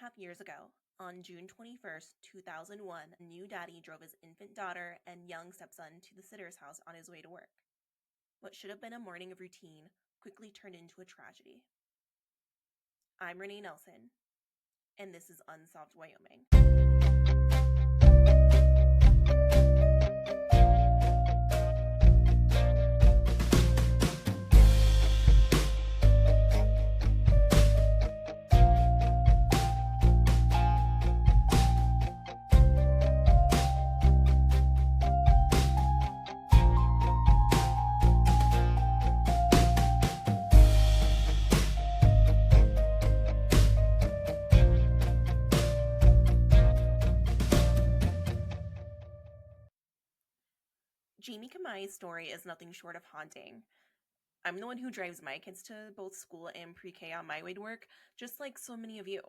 2.5 years ago, on June 21st, 2001, a new daddy drove his infant daughter and young stepson to the sitter's house on his way to work. What should have been a morning of routine quickly turned into a tragedy. I'm Renee Nelson, and this is Unsolved, Wyoming. Jamie Kamai's story is nothing short of haunting. I'm the one who drives my kids to both school and pre-K on my way to work, just like so many of you.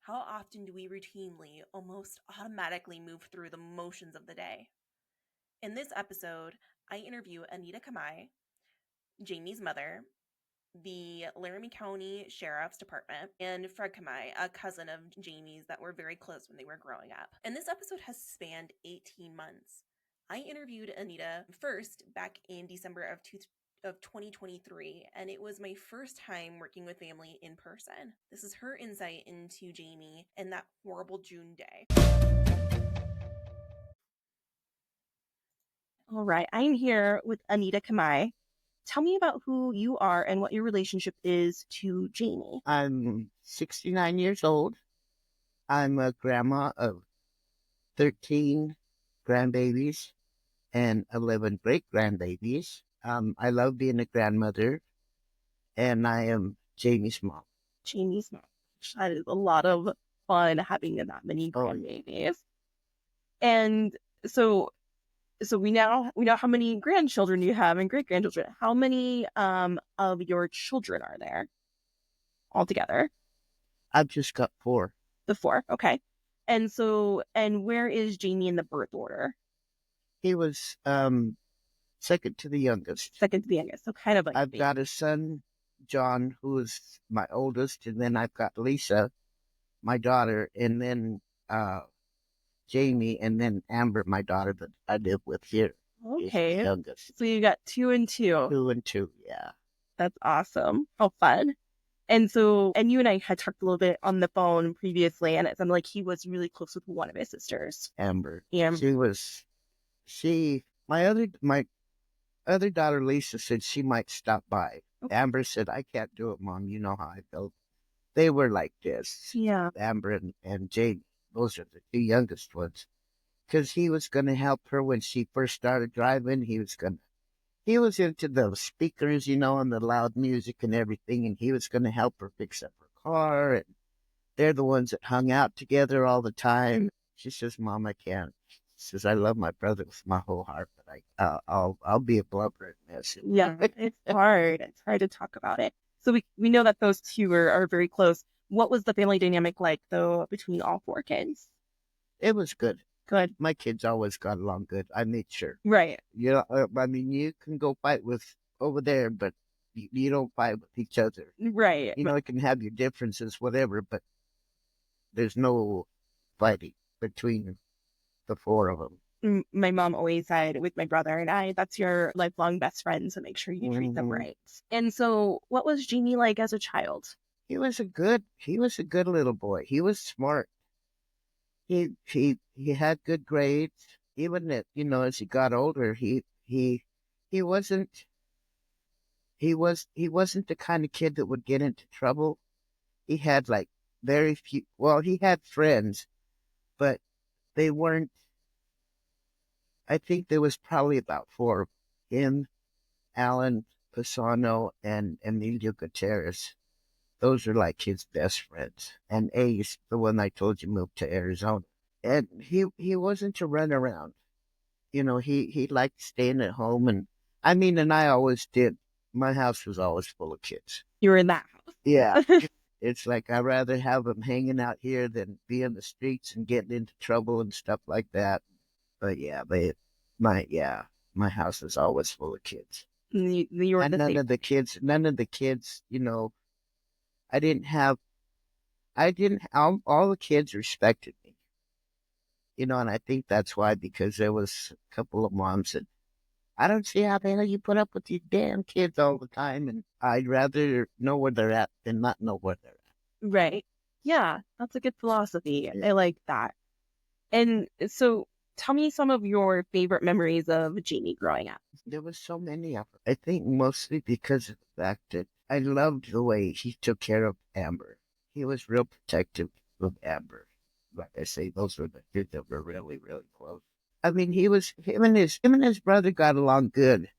How often do we routinely, almost automatically move through the motions of the day? In this episode, I interview Anita Kamai, Jamie's mother, the Laramie County Sheriff's Department, and Fred Kamai, a cousin of Jamie's that were very close when they were growing up. And this episode has spanned 18 months. I interviewed Anita first back in December of 2023, and it was my first time working with family in person. This is her insight into Jamie and that horrible June day. All right, I'm here with Anita Kamai. Tell me about who you are and what your relationship is to Jamie. I'm 69 years old. I'm a grandma of 13 grandbabies and 11 great-grandbabies. I love being a grandmother, and I am Jamie's mom. Jamie's mom. That is a lot of fun having that many grandbabies. And so we know how many grandchildren you have and great-grandchildren. How many of your children are there altogether? I've just got 4. The 4, okay. And where is Jamie in the birth order? He was second to the youngest. Second to the youngest, so kind of like I've got a son, John, who is my oldest, and then I've got Lisa, my daughter, and then Jamie, and then Amber, my daughter that I live with here. Okay. Is the youngest. So you got 2 and 2. 2 and 2, yeah. That's awesome. How fun. And you and I had talked a little bit on the phone previously, and it sounded like he was really close with one of his sisters. Amber. My other daughter, Lisa, said she might stop by. Okay. Amber said, I can't do it, Mom. You know how I felt. They were like this. Yeah. Amber and Jamie. Those are the 2 youngest ones. Because he was going to help her when she first started driving. He was into the speakers, and the loud music and everything, and he was going to help her fix up her car, and they're the ones that hung out together all the time. She says, Mom, I can't. She says, I love my brother with my whole heart, but I'll be a blubbering mess. Yeah, it's hard. It's hard to talk about it. So we know that those 2 are very close. What was the family dynamic like, though, between all 4 kids? It was good. Good. My kids always got along good. I made sure. Right. You can go fight with over there, but you don't fight with each other. Right. You can have your differences, whatever, but there's no fighting between the 4 of them. My mom always said, with my brother and I, that's your lifelong best friend, so make sure you treat them right. And so what was Jamie like as a child? He was a good little boy. He was smart. He had good grades. Even as he got older, he wasn't the kind of kid that would get into trouble. He had very few. Well, he had friends, but they weren't. I think there was probably about 4 of him, Alan Pisano, and Emilio Gutierrez. Those are like his best friends. And Ace, the one I told you, moved to Arizona. And he wasn't to run around. He liked staying at home. And I always did. My house was always full of kids. You were in that house? Yeah. It's like I'd rather have them hanging out here than be in the streets and getting into trouble and stuff like that. But yeah, my house was always full of kids. You were none of the kids, I I didn't, all the kids respected me, and I think that's why, because there was a couple of moms that, I don't see how the hell you put up with these damn kids all the time, and I'd rather know where they're at than not know where they're Right. Yeah, that's a good philosophy. at. Yeah. I like that. And so tell me some of your favorite memories of Jamie growing up. There was so many of them. I think mostly because of the fact that I loved the way he took care of Amber. He was real protective of Amber. Like I say, those were the two that were really, really close. I mean, him and his brother got along good,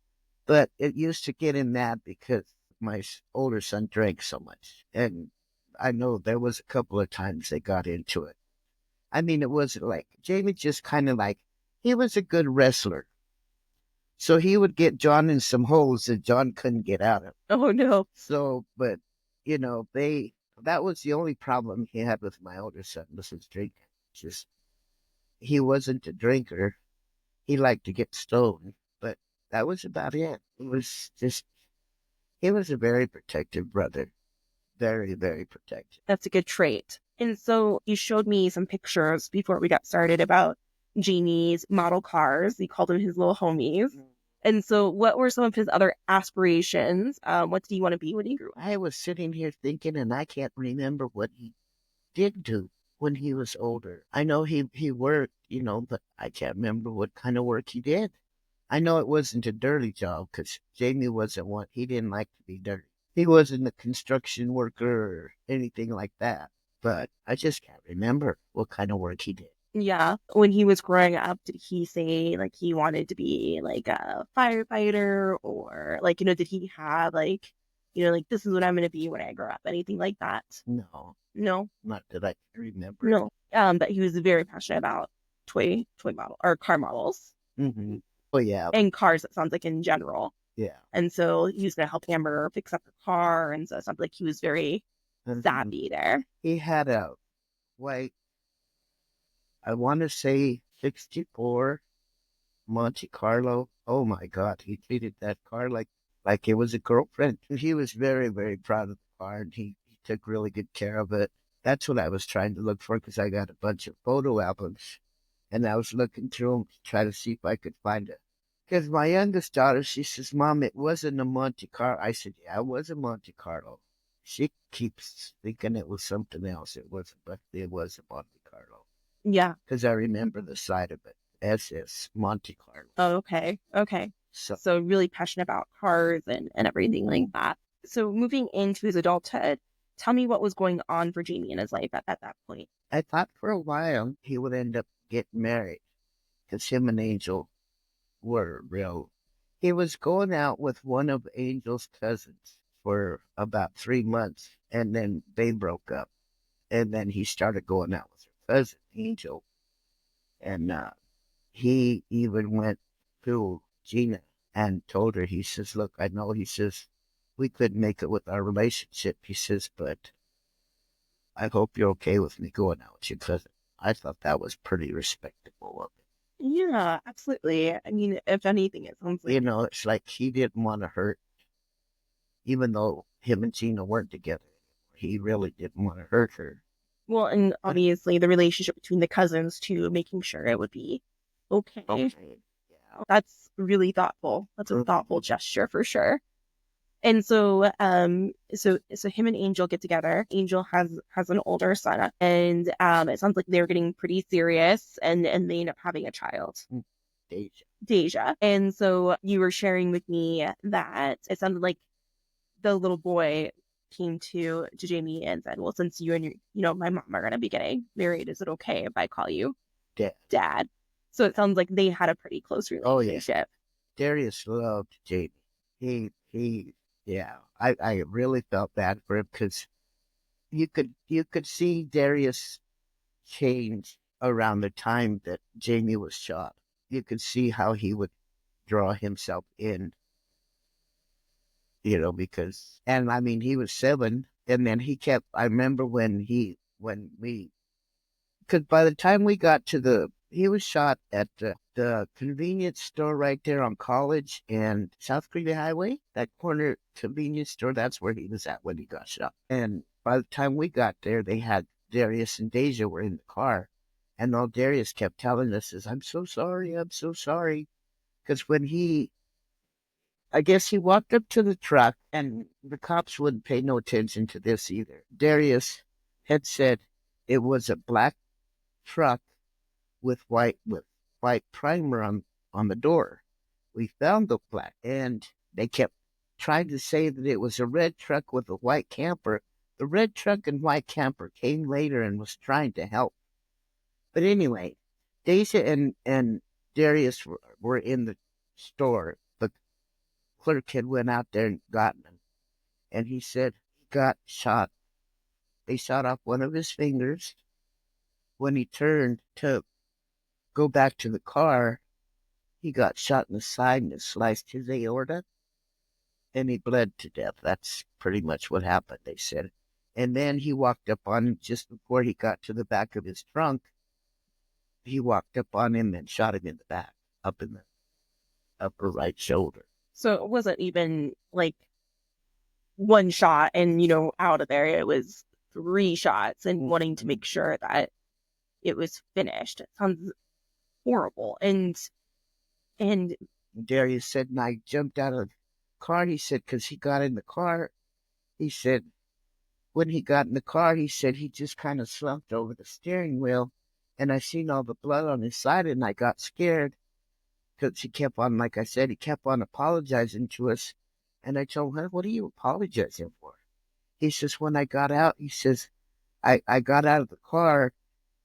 but it used to get him mad because my older son drank so much, and I know there was a couple of times they got into it. I mean, it wasn't like Jamie, just kind of like, he was a good wrestler. So he would get John in some holes that John couldn't get out of. Oh no. So, but that was the only problem he had with my older son, was his drinking. Just, he wasn't a drinker. He liked to get stoned, but that was about it. He was a very protective brother. Very, very protective. That's a good trait. And so you showed me some pictures before we got started about Jamie's model cars. He called them his little homies. And so what were some of his other aspirations? What did he want to be when he grew up? I was sitting here thinking, and I can't remember what he did do when he was older. I know he worked, but I can't remember what kind of work he did. I know it wasn't a dirty job, because Jamie wasn't one. He didn't like to be dirty. He wasn't a construction worker or anything like that. But I just can't remember what kind of work he did. Yeah. When he was growing up, did he say like he wanted to be like a firefighter, or like, did he have like, like this is what I'm going to be when I grow up? Anything like that? No, No, not that I can remember. no. But he was very passionate about toy model or car models. Mm-hmm. Oh, yeah. And cars, it sounds like, in general. Yeah. And so he was going to help Amber fix up her car. And so it sounds like he was very savvy there. He had a white, I want to say 64 Monte Carlo. Oh my God, he treated that car like it was a girlfriend. He was very, very proud of the car, and he took really good care of it. That's what I was trying to look for, because I got a bunch of photo albums, and I was looking through them to try to see if I could find it. Because my youngest daughter, she says, "Mom, it wasn't a Monte Carlo." I said, "Yeah, it was a Monte Carlo." She keeps thinking it was something else. It wasn't, but it was a Monte Carlo. Yeah. Because I remember the side of it. SS Monte Carlo. Oh, okay. Okay. So really passionate about cars and everything like that. So moving into his adulthood, tell me what was going on for Jamie in his life at that point. I thought for a while he would end up getting married, because him and Angel were real. He was going out with one of Angel's cousins for about 3 months, and then they broke up. And then he started going out with her cousin, Angel. And he even went to Gina and told her, he says, "Look, I know," he says, "we couldn't make it with our relationship." He says, "But I hope you're okay with me going out with your cousin." I thought that was pretty respectable of him. Yeah, absolutely. I mean, if anything, it sounds like, It's like he didn't want to hurt, even though him and Gina weren't together. He really didn't want to hurt her. Well, and obviously the relationship between the cousins too, making sure it would be okay. Yeah. That's really thoughtful. That's a thoughtful gesture for sure. And so, so him and Angel get together. Angel has an older son, and it sounds like they're getting pretty serious, and they end up having a child, Deja. And so you were sharing with me that it sounded like the little boy came to Jamie and said, "Well, since you and my mom are gonna be getting married, is it okay if I call you Dad?" So it sounds like they had a pretty close relationship. Oh, yeah. Darius loved Jamie. Yeah, I really felt bad for him, because you could see Darius change around the time that Jamie was shot. You could see how he would draw himself in, and I mean, he was 7, and then I remember because by the time we got he was shot at the convenience store right there on College and South Creek Highway, that corner convenience store. That's where he was at when he got shot. And By the time we got there, they had Darius and Deja were in the car. And all Darius kept telling us is, I'm so sorry, I'm so sorry. Because I guess he walked up to the truck, and the cops wouldn't pay no attention to this either. Darius had said it was a black truck with white primer on the door. We found the black, and they kept trying to say that it was a red truck with a white camper. The red truck and white camper came later and was trying to help. But anyway, Deja and Darius were in the store. The clerk had went out there and gotten him, and he said he got shot. They shot off one of his fingers. When he turned to go back to the car, he got shot in the side and it sliced his aorta, and he bled to death. That's pretty much what happened, they said. And then he walked up on him just before he got to the back of his trunk. He walked up on him and shot him in the back, up in the upper right shoulder. So it wasn't even like one shot and, out of there. It was 3 shots and wanting to make sure that it was finished. It sounds horrible. And Darius said, and I jumped out of the car. He said, because he got in the car. He said, when he got in the car, he said he just kind of slumped over the steering wheel, and I seen all the blood on his side, and I got scared because he kept on, like I said, he kept on apologizing to us. And I told him, what are you apologizing for? He says, when I got out, he says, I got out of the car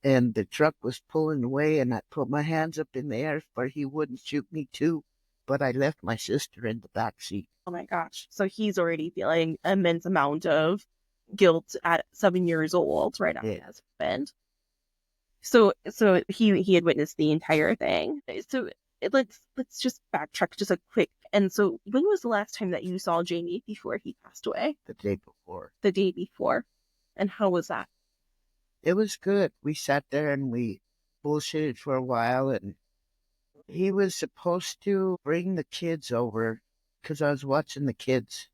and the truck was pulling away, and I put my hands up in the air for he wouldn't shoot me too, but I left my sister in the back seat. oh my gosh. So he's already feeling an immense amount of guilt at 7 years old right after that's happened. So he had witnessed the entire thing. So let's just backtrack just a quick. And so when was the last time that you saw Jamie before he passed away? The day before. The day before. And how was that? It was good. We sat there and we bullshitted for a while, and he was supposed to bring the kids over because I was watching the kids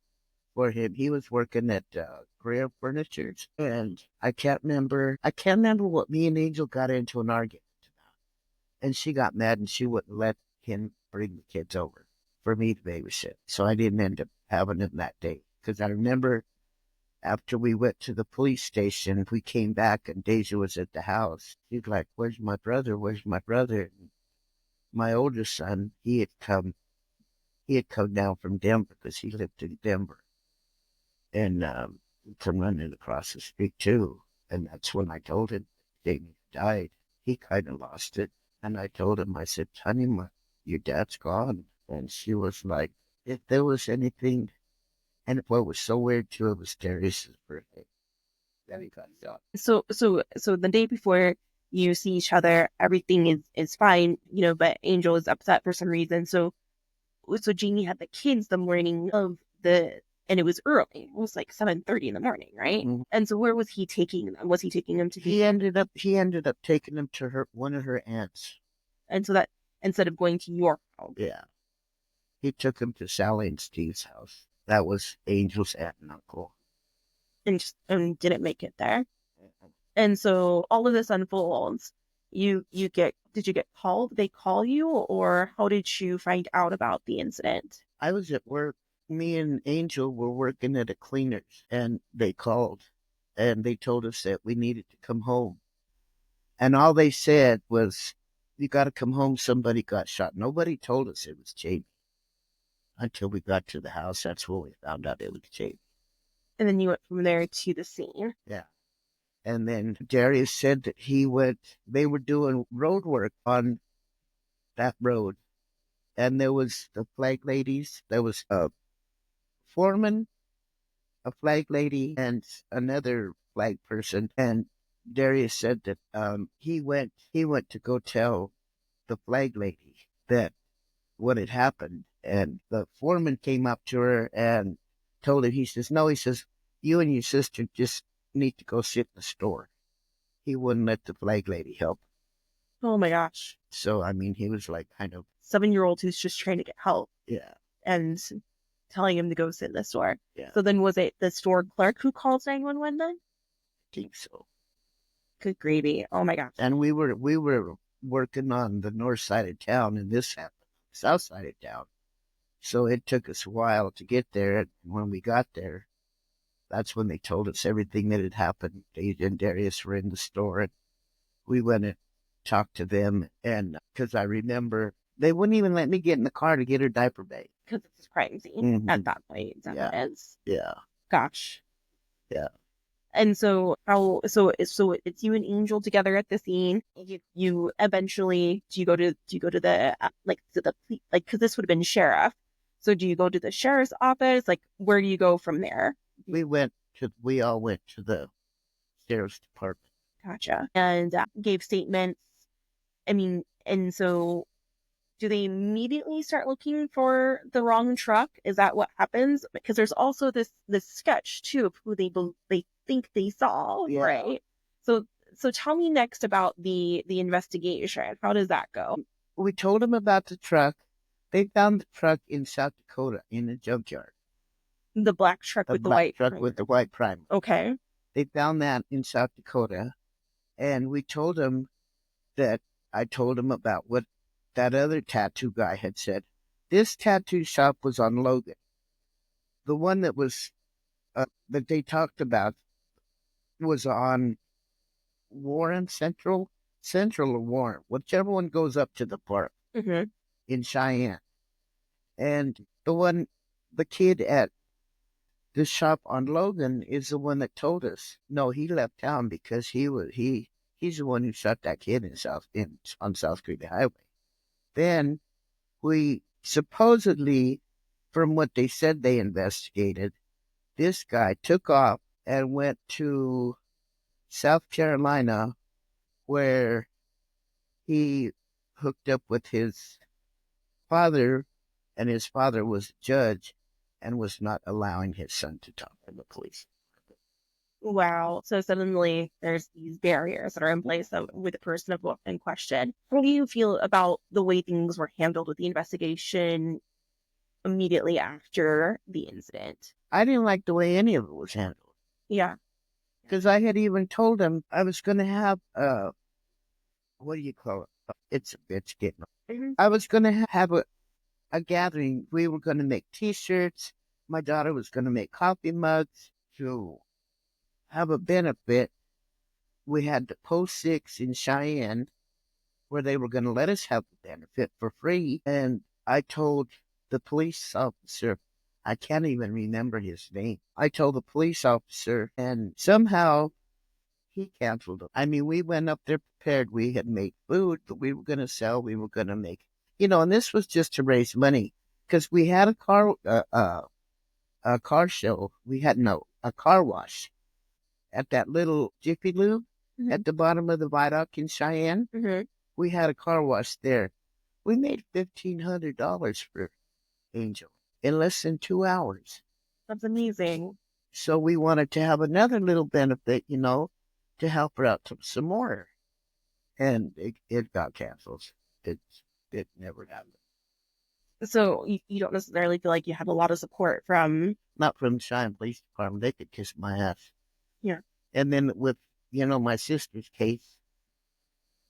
for him. He was working at Greer Furniture, and I can't remember what me and Angel got into an argument about. And she got mad and she wouldn't let him bring the kids over for me to babysit. So I didn't end up having him that day. Because I remember after we went to the police station, we came back and Deja was at the house. She's like, where's my brother? Where's my brother? And my older son, he had come down from Denver because he lived in Denver. And come running across the street too. And that's when I told him Jamie died. He kind of lost it. And I told him, I said, honey, your dad's gone. And she was like, if there was anything, and what was so weird too, it was Darius's birthday. Then he got shot. So the day before you see each other, everything is fine, but Angel is upset for some reason. So Jamie had the kids the morning of and it was early. It was like 7:30 in the morning, right? Mm-hmm. And so where was he taking them? Was he taking them to? He ended up taking them to one of her aunts. And so that instead of going to your house, yeah, he took them to Sally and Steve's house. That was Angel's aunt and uncle. And didn't make it there. Mm-hmm. And so all of this unfolds. Did you get called? Did they call you, or how did you find out about the incident? I was at work. Me and Angel were working at a cleaner's, and they called, and they told us that we needed to come home. And all they said was, you got to come home, somebody got shot. Nobody told us it was Jamie. Until we got to the house, that's when we found out it was Jamie. And then you went from there to the scene. Yeah. And then Darius said that they were doing road work on that road. And there was the flag ladies, there was a foreman, a flag lady, and another flag person. And Darius said that he went to go tell the flag lady that what had happened. And the foreman came up to her and told her, he says, no, he says, you and your sister just need to go sit in the store. He wouldn't let the flag lady help. Oh my gosh. So, I mean, he was like kind of 7-year-old who's just trying to get help. Yeah. And telling him to go sit in the store. Yeah. So then was it the store clerk who called 911 then? I think so. Good gravy. Oh my gosh. And we were working on the north side of town, and this happened south side of town. So it took us a while to get there. And when we got there, that's when they told us everything that had happened. Dave and Darius were in the store, and we went and talked to them. And because I remember they wouldn't even let me get in the car to get her diaper bag. Because it's a crime scene at that point. Is that what it is? Yeah. Gosh. Yeah. And so it's you and Angel together at the scene. You eventually do you go to the because this would have been sheriff. So do you go to the sheriff's office? Like, where do you go from there? We all went to the sheriff's department. Gotcha. And gave statements. I mean, and so do they immediately start looking for the wrong truck? Is that what happens? Because there's also this sketch too of who they think they saw, right? So tell me next about the investigation. How does that go? We told them about the truck. They found the truck in South Dakota in a junkyard. The black truck with the white truck primer. with the white primer. Okay. They found that in South Dakota, and we told them that I told them about what that other tattoo guy had said. This tattoo shop was on Logan. The one that was that they talked about was on Warren Central or Warren, whichever one goes up to the park in Cheyenne. And the kid at the shop on Logan is the one that told us. No, he left town because he's the one who shot that kid on South Creek Highway. Then we supposedly, from what they said they investigated, this guy took off and went to South Carolina, where he hooked up with his father, and his father was a judge and was not allowing his son to talk to the police. Wow. So suddenly there's these barriers that are in place with the person in question. How do you feel about the way things were handled with the investigation immediately after the incident? I didn't like the way any of it was handled. Yeah. Because I had even told him I was going to have what do you call it? It's a bitch getting. I was going to have a gathering. We were going to make T-shirts. My daughter was going to make coffee mugs to have a benefit. We had the Post 6 in Cheyenne, where they were going to let us have the benefit for free. And I told the police officer, I can't even remember his name. I told the police officer, and somehow he canceled it. I mean, we went up there prepared. We had made food that we were going to sell. We were going to make, and this was just to raise money, because we had a car show. We had a car wash at that little Jiffy Lube at the bottom of the viaduct in Cheyenne. We had a car wash there. We made $1,500 for Angel in less than 2 hours. That's amazing. So we wanted to have another little benefit, to help her out some more. And it got canceled. It never happened. So you don't necessarily feel like you had a lot of support from... Not from the Cheyenne Police Department. They could kiss my ass. Yeah. And then with, my sister's case,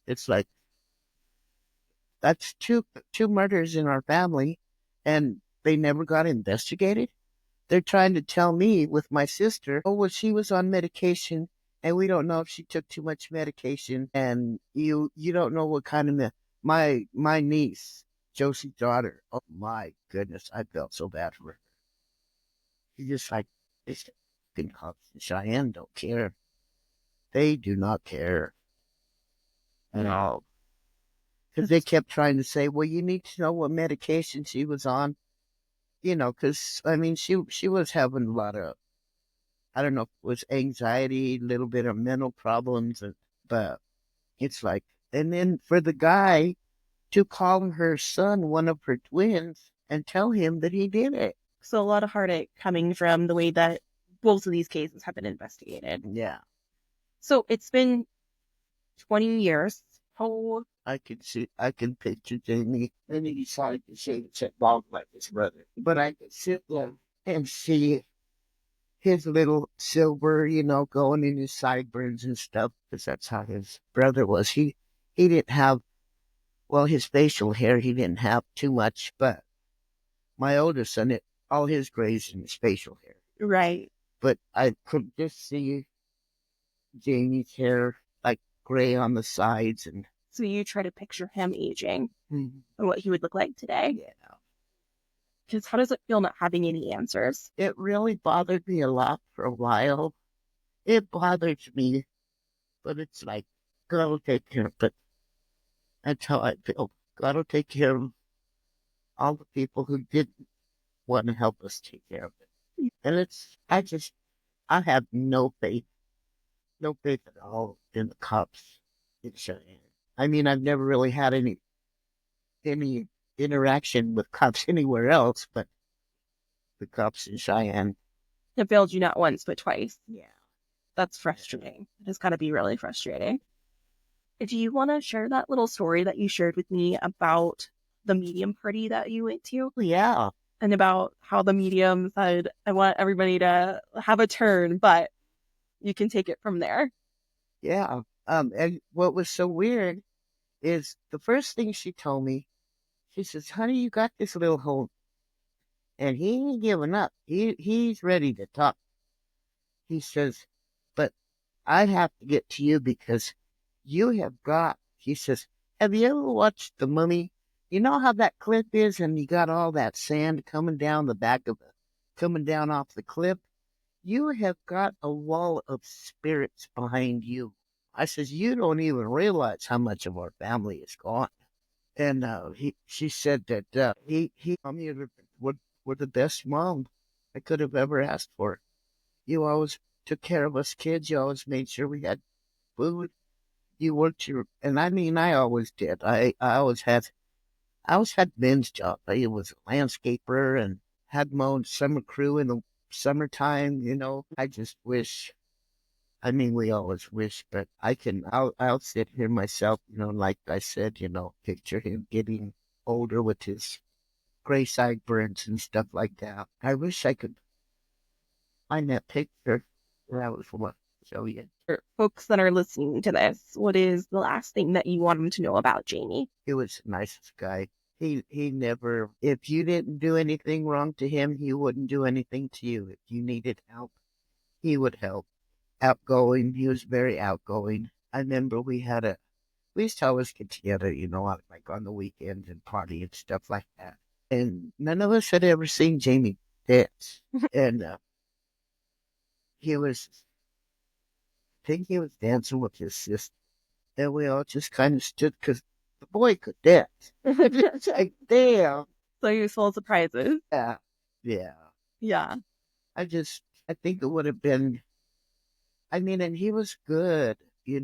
it's like, that's two murders in our family, and they never got investigated. They're trying to tell me with my sister, oh, well, she was on medication, and we don't know if she took too much medication, and you don't know what kind of my niece, Josie's daughter. Oh my goodness, I felt so bad for her. She's just like, this cops in Cheyenne don't care. They do not care at all. Because they kept trying to say, well, you need to know what medication she was on. Because, she was having a lot of, I don't know if it was anxiety, a little bit of mental problems. But it's like, and then for the guy to call her son one of her twins and tell him that he did it. So a lot of heartache coming from the way that both of these cases have been investigated. Yeah. So it's been 20 years. How I can picture Jamie, and he decided to shave his head bald like his brother. But I could sit there and see his little silver, going in his sideburns and stuff, because that's how his brother was. He didn't have, well, his facial hair, he didn't have too much, but my older son, all his grays in his facial hair. Right. But I could just see Jamie's hair like gray on the sides and So you try to picture him aging Mhm. and what he would look like today. Yeah. Because how does it feel not having any answers? It really bothered me a lot for a while. It bothers me, but it's like, God will take care of it. That's how I feel. God will take care of all the people who didn't want to help us take care of it. And I have no faith at all in the cops in Cheyenne. I mean, I've never really had any interaction with cops anywhere else, but the cops in Cheyenne. It failed you not once, but twice. Yeah. That's frustrating. It's got to be really frustrating. Do you want to share that little story that you shared with me about the medium party that you went to? Yeah. And about how the medium said, I want everybody to have a turn, but you can take it from there. Yeah. And what was so weird is the first thing she told me, she says, honey, you got this little home. And he ain't giving up. He's ready to talk. He says, but I have to get to you because you have got, he says, have you ever watched The Mummy? You know how that cliff is and you got all that sand coming down the back of it, coming down off the cliff? You have got a wall of spirits behind you. I says, you don't even realize how much of our family is gone. And she said that he, you were the best mom I could have ever asked for. You always took care of us kids. You always made sure we had food. You worked and I mean, I always did. I always had men's job. I was a landscaper and had my own summer crew in the summertime. I just wish. I mean, we always wish, but I'll sit here myself, like I said, picture him getting older with his gray sideburns and stuff like that. I wish I could find that picture. That was what show you. For folks that are listening to this, what is the last thing that you want them to know about Jamie? He was the nicest guy. He never, if you didn't do anything wrong to him, he wouldn't do anything to you. If you needed help, he would help. Outgoing. He was very outgoing. I remember we used to always get together, like on the weekends and party and stuff like that. And none of us had ever seen Jamie dance. And I think he was dancing with his sister. And we all just kind of stood because the boy could dance. It's like, damn. So you sold surprises. Yeah. Yeah. Yeah. I think it would have been, I mean, and he was good, He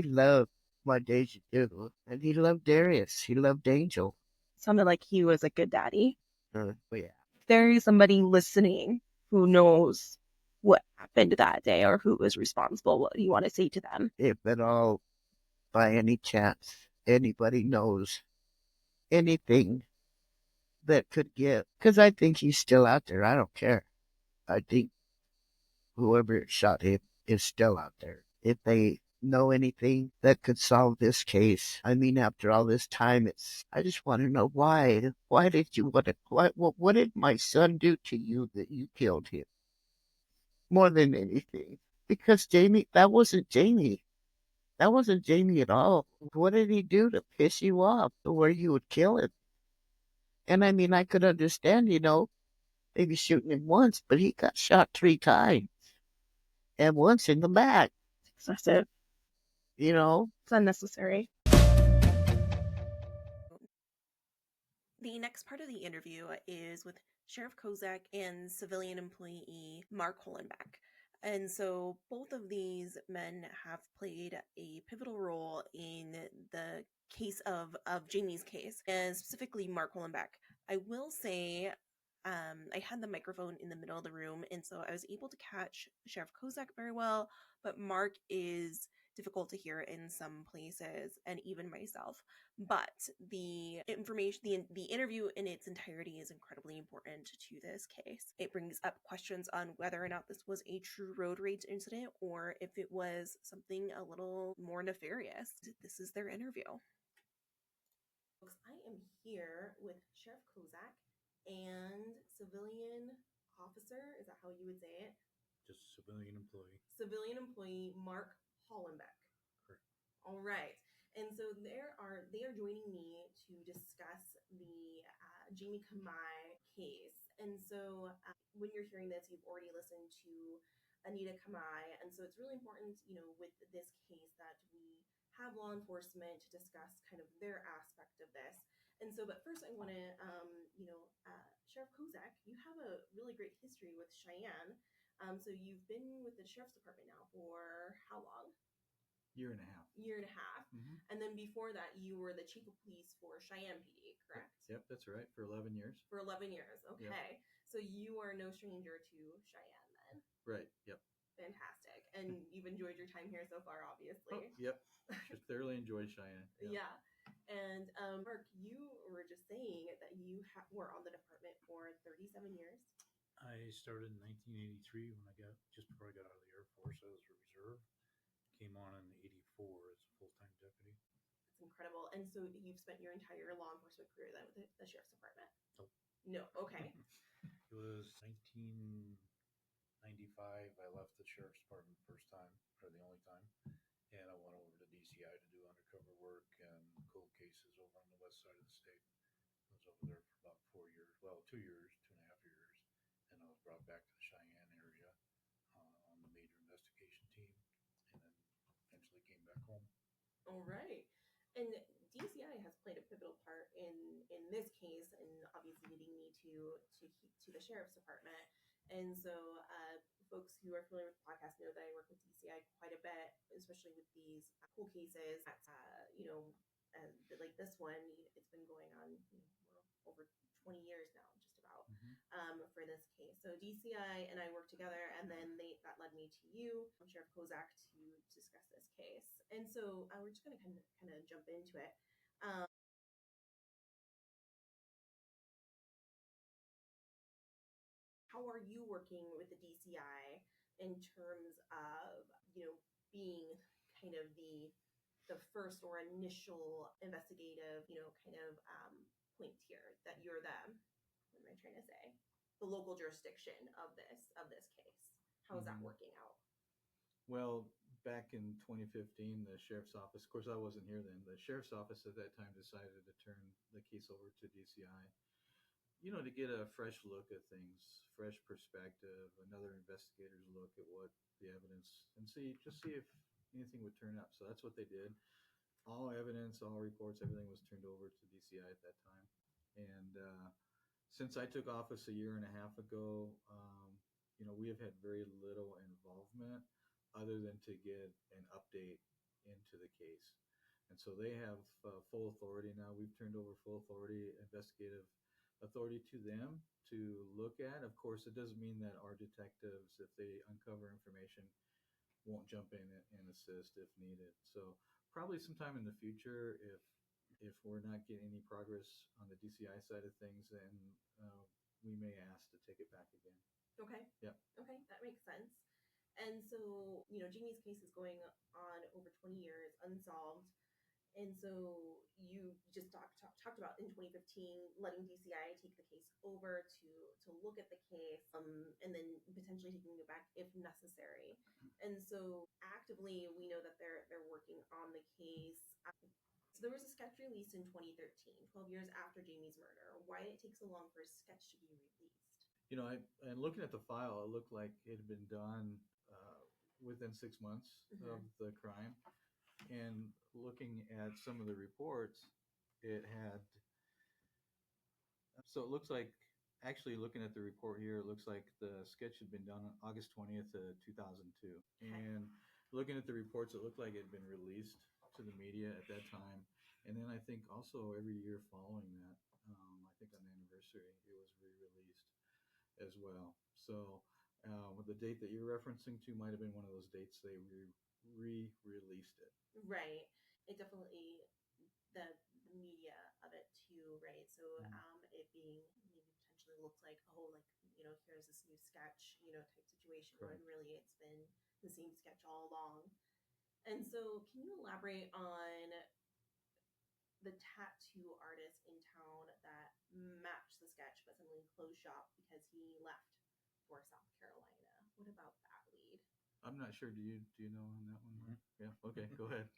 loved my Deja too. And he loved Darius. He loved Angel. Sounded like he was a good daddy. But yeah. If there is somebody listening who knows what happened that day or who was responsible, what do you want to say to them? If at all, by any chance, anybody knows anything that could get, because I think he's still out there. I don't care. I think whoever shot him is still out there. If they know anything that could solve this case, I mean, after all this time, I just want to know why. Why did you want to? What did my son do to you that you killed him? More than anything, because Jamie, that wasn't Jamie. That wasn't Jamie at all. What did he do to piss you off to where you would kill him? And I mean, I could understand, maybe shooting him once, but he got shot 3 times and once in the back. It's excessive. It's unnecessary. The next part of the interview is with Sheriff Kozak and civilian employee Mark Hollenbeck. And so both of these men have played a pivotal role in the case of Jamie's case, and specifically Mark Hollenbeck. I will say I had the microphone in the middle of the room, and so I was able to catch Sheriff Kozak very well, but Mark is difficult to hear in some places and even myself. But the information, the interview in its entirety is incredibly important to this case. It brings up questions on whether or not this was a true road rage incident or if it was something a little more nefarious. This is their interview. Folks, I am here with Sheriff Kozak and civilian officer, is that how you would say it? Just civilian employee. Civilian employee Mark Hollenbeck. Correct. All right. And so they are joining me to discuss the Jamie Kamai case. And so when you're hearing this, you've already listened to Anita Kamai. And so it's really important, with this case that we have law enforcement to discuss kind of their aspect of this. And so, but first I want to, Sheriff Kozak, you have a really great history with Cheyenne. So you've been with the Sheriff's Department now for how long? Year and a half. Mm-hmm. And then before that, you were the chief of police for Cheyenne PD, correct? Yep, that's right. For 11 years. For 11 years. Okay. Yep. So you are no stranger to Cheyenne then. Right. Yep. Fantastic. And you've enjoyed your time here so far, obviously. Oh, yep. Just thoroughly enjoyed Cheyenne. Yep. Yeah. And Mark, you were just saying that you were on the department for 37 years. I started in 1983 when just before I got out of the Air Force. I was a reserve. Came on in 84 as a full-time deputy. That's incredible. And so you've spent your entire law enforcement career then with the Sheriff's Department? Nope. No. Okay. It was 1995. I left the Sheriff's Department the first time, or the only time. And I went over to DCI to do undercover work and cold cases over on the west side of the state. I was over there for about 4 years. Well, 2 years, 2.5 years. And I was brought back to the Cheyenne area on the major investigation team. And then eventually came back home. All right. And DCI has played a pivotal part in this case, and obviously leading me to the Sheriff's Department. And so folks who are familiar with the podcast know that I work with DCI quite a bit, especially with these cool cases. Like this one, it's been going on over 20 years now, just about, for this case. So DCI and I worked together, and then that led me to you, Sheriff Kozak, to discuss this case. And so we're just going to kind of jump into it. How are you working with the DCI in terms of, being kind of the first or initial investigative, point here, that you're what am I trying to say? The local jurisdiction of this case. How is that working out? Well, back in 2015, the Sheriff's Office, of course I wasn't here then, the Sheriff's Office at that time decided to turn the case over to DCI, to get a fresh look at things, fresh perspective, another investigator's look at what the evidence, and see if anything would turn up. So that's what they did. All evidence, all reports, everything was turned over to DCI at that time. And since I took office a year and a half ago, we have had very little involvement other than to get an update into the case. And so they have full authority now. We've turned over full authority, investigative authority to them to look at. Of course, it doesn't mean that our detectives, if they uncover information, won't jump in and assist if needed. So probably sometime in the future, if we're not getting any progress on the DCI side of things, then we may ask to take it back again. Okay. Yep. Okay, that makes sense. And so, Jamie's case is going on over 20 years, unsolved. And so you just talked about in 2015 letting DCI take the case over to look at the case, and then potentially taking it back if necessary. And so actively, we know that they're working on the case. So there was a sketch released in 2013, 12 years after Jamie's murder. Why did it take so long for a sketch to be released? And looking at the file, it looked like it had been done within 6 months of the crime. And looking at some of the reports, it had, so it looks like, actually looking at the report here, it looks like the sketch had been done on August 20th of 2002. And looking at the reports, it looked like it had been released to the media at that time. And then I think also every year following that, I think on the anniversary, it was re-released as well. So the date that you're referencing to might have been one of those dates they re-released it. Right. It definitely the media of it too, right? So it being maybe potentially looked like, oh, like, here's this new sketch, type situation, when Correct. really it's been the same sketch all along. And so can you elaborate on the tattoo artist in town that matched the sketch but suddenly closed shop because he left for South Carolina? What about that lead? I'm not sure. Do you know on that one? Mhm. Yeah. Okay. Go ahead.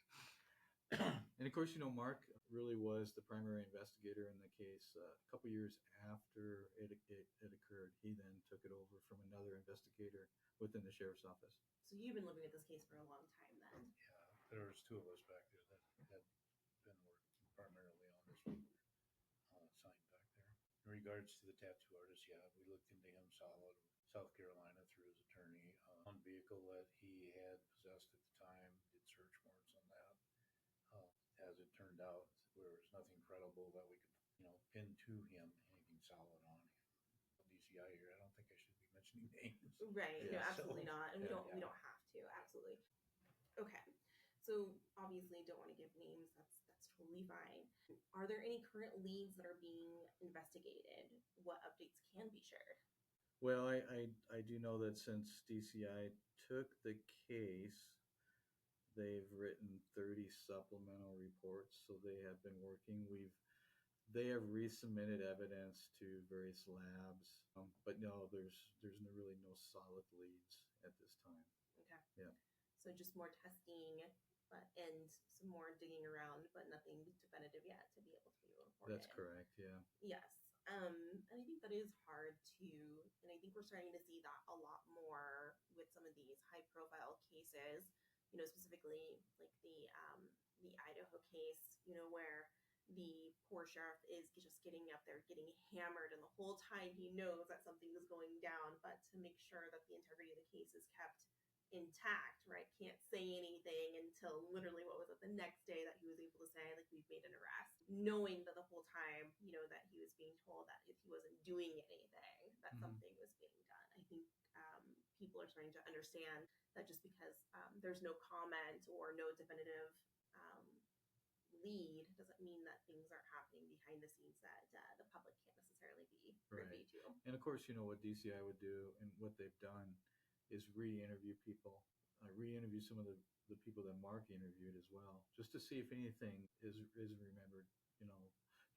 And of course, Mark really was the primary investigator in the case. A couple years after it occurred, he then took it over from another investigator within the sheriff's office. So you've been looking at this case for a long time then. Yeah, there was two of us back there that had been working primarily on this sign back there. In regards to the tattoo artist, yeah, we looked into him solid. South Carolina through his attorney. One vehicle that he had possessed at the time, did search warrants on that. As it turned out, there was nothing credible that we could, pin to him, anything solid on him. DCI here, I don't think I should be mentioning names. Right. No, Yeah, absolutely so- not. And yeah, we don't have to. Absolutely. Okay. So obviously don't want to give names. That's totally fine. Are there any current leads that are being investigated? What updates can be shared? Well, I do know that since DCI took the case, they've written 30 supplemental reports, so they have been working. They have resubmitted evidence to various labs, but no, there's really no solid leads at this time. Okay. Yeah. So just more testing, and some more digging around, but nothing definitive yet to be able to be reported. That's correct. Yeah. Yes. And I think that is hard to, and I think we're starting to see that a lot more with some of these high profile cases, specifically like the Idaho case, where the poor sheriff is just getting up there, getting hammered, and the whole time he knows that something is going down, but to make sure that the integrity of the case is kept intact, right? Can't say anything until literally, what was it, the next day that he was able to say, like, we've made an arrest, knowing that the whole time, that he was being told that if he wasn't doing anything, that something was being done. I think people are starting to understand that just because there's no comment or no definitive lead doesn't mean that things aren't happening behind the scenes that the public can't necessarily be privy to. And of course, what DCI would do and what they've done is re-interview people, re-interview some of the people that Mark interviewed as well, just to see if anything is remembered.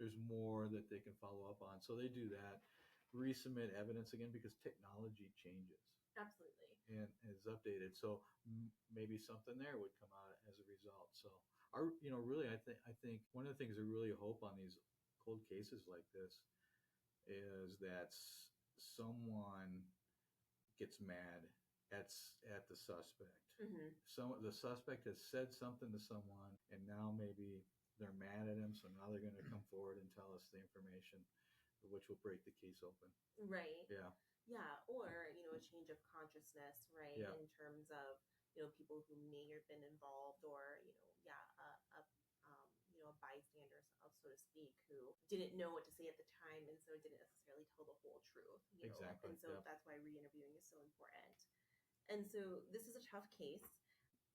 There's more that they can follow up on. So they do that, resubmit evidence again, because technology changes. Absolutely. And is updated. So maybe something there would come out as a result. So really, I think one of the things I really hope on these cold cases like this is that someone gets mad at the suspect. Mm-hmm. So the suspect has said something to someone, and now maybe they're mad at him. So now they're going to come forward and tell us the information, which will break the case open. Right. Yeah. Yeah. Or, a change of consciousness, right? Yeah. In terms of, people who may have been involved, or, a bystander, so to speak, who didn't know what to say at the time, and so didn't necessarily tell the whole truth. Exactly. And so that's why re-interviewing is so important. And so this is a tough case.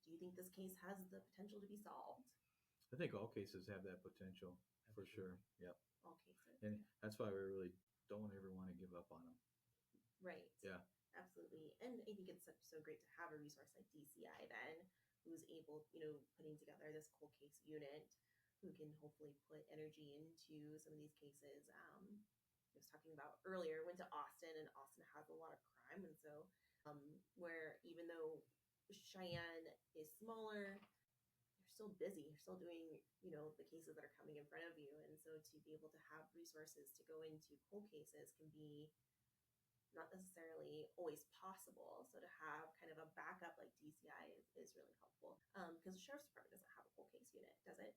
Do you think this case has the potential to be solved? I think all cases have that potential for sure. Yep. All cases. And that's why we really don't ever want to give up on them. Right. Yeah. Absolutely. And I think it's so great to have a resource like DCI then, who's able, putting together this cold case unit, who can hopefully put energy into some of these cases. I was talking about earlier, went to Austin, and Austin has a lot of crime. And so where even though Cheyenne is smaller, you're still busy. You're still doing, the cases that are coming in front of you. And so to be able to have resources to go into cold cases can be not necessarily always possible. So to have kind of a backup like DCI is really helpful. Because the Sheriff's Department doesn't have a cold case unit, does it?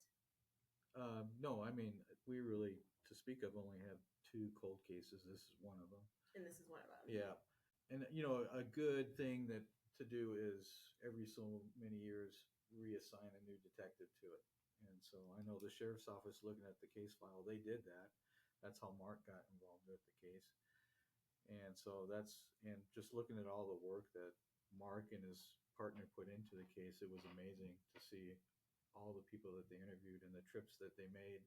No, I mean, we really, to speak of, only have 2 cold cases. This is one of them. And this is one of them. Yeah. And, a good thing to do is every so many years reassign a new detective to it. And so I know the sheriff's office, looking at the case file, they did that. That's how Mark got involved with the case. And so and just looking at all the work that Mark and his partner put into the case, it was amazing to see all the people that they interviewed and the trips that they made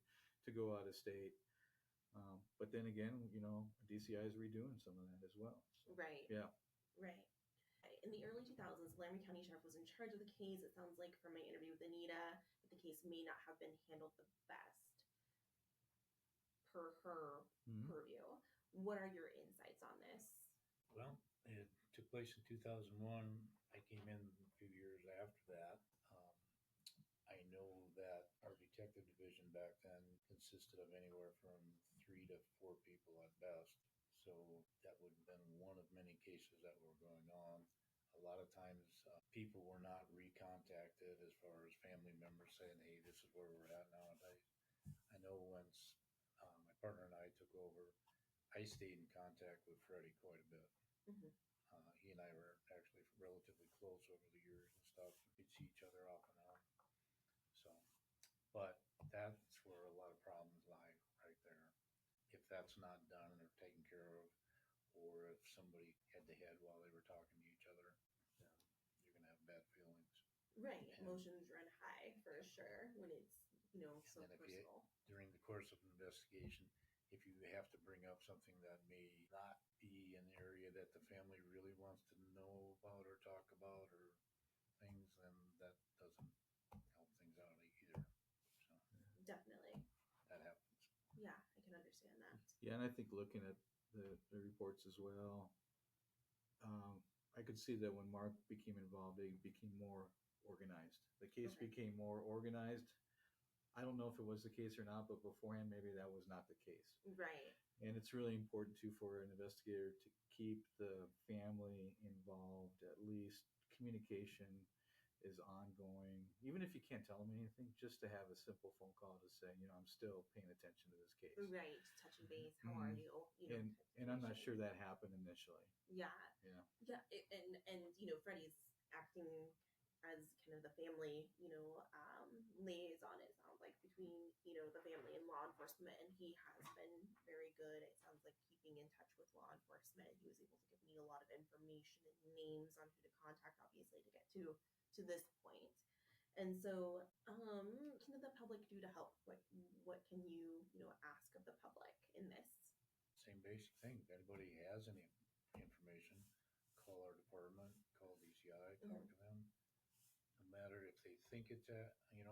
to go out of state. But then again, DCI is redoing some of that as well. So, Right. yeah. Right. In the early 2000s, Laramie County Sheriff was in charge of the case. It sounds like from my interview with Anita that the case may not have been handled the best per her purview. What are your insights on this? Well, it took place in 2001. I came in a few years after that. I know that our detective division back then consisted of anywhere from 3 to 4 people at best. So that would have been one of many cases that were going on. A lot of times people were not recontacted as far as family members saying, hey, this is where we're at nowadays. I know once my partner and I took over, I stayed in contact with Freddie quite a bit. Mm-hmm. He and I were actually relatively close over the years and stuff. We'd see each other off and on. So, but that's where a lot of problems lie right there. If that's not done or taken care of, or if somebody head to head while they were talking to each other, then you're going to have bad feelings. Right. And, emotions run high for sure when it's, so personal. During the course of an investigation, if you have to bring up something that may not be an area that the family really wants to know about or talk about or things, then that doesn't help things out either. So Definitely. that happens. Yeah, I can understand that. Yeah, and I think looking at the reports as well, I could see that when Mark became involved, they became more organized. The case became more organized. I don't know if it was the case or not, but beforehand, maybe that was not the case. Right. And it's really important too for an investigator to keep the family involved. At least communication is ongoing. Even if you can't tell them anything, just to have a simple phone call to say, I'm still paying attention to this case. Right. Touching base. How are you? And I'm not sure that happened initially. Yeah. Yeah. Yeah. And Freddie's acting as kind of the family, liaison, it sounds like, between, the family and law enforcement. And he has been very good. It sounds like keeping in touch with law enforcement. He was able to give me a lot of information and names on who to contact, obviously, to get to this point. And so, can the public do to help? What can you, ask of the public in this? Same basic thing. If anybody has any information, call our department, call DCI, talk to them. No matter if they think it's at, 100%,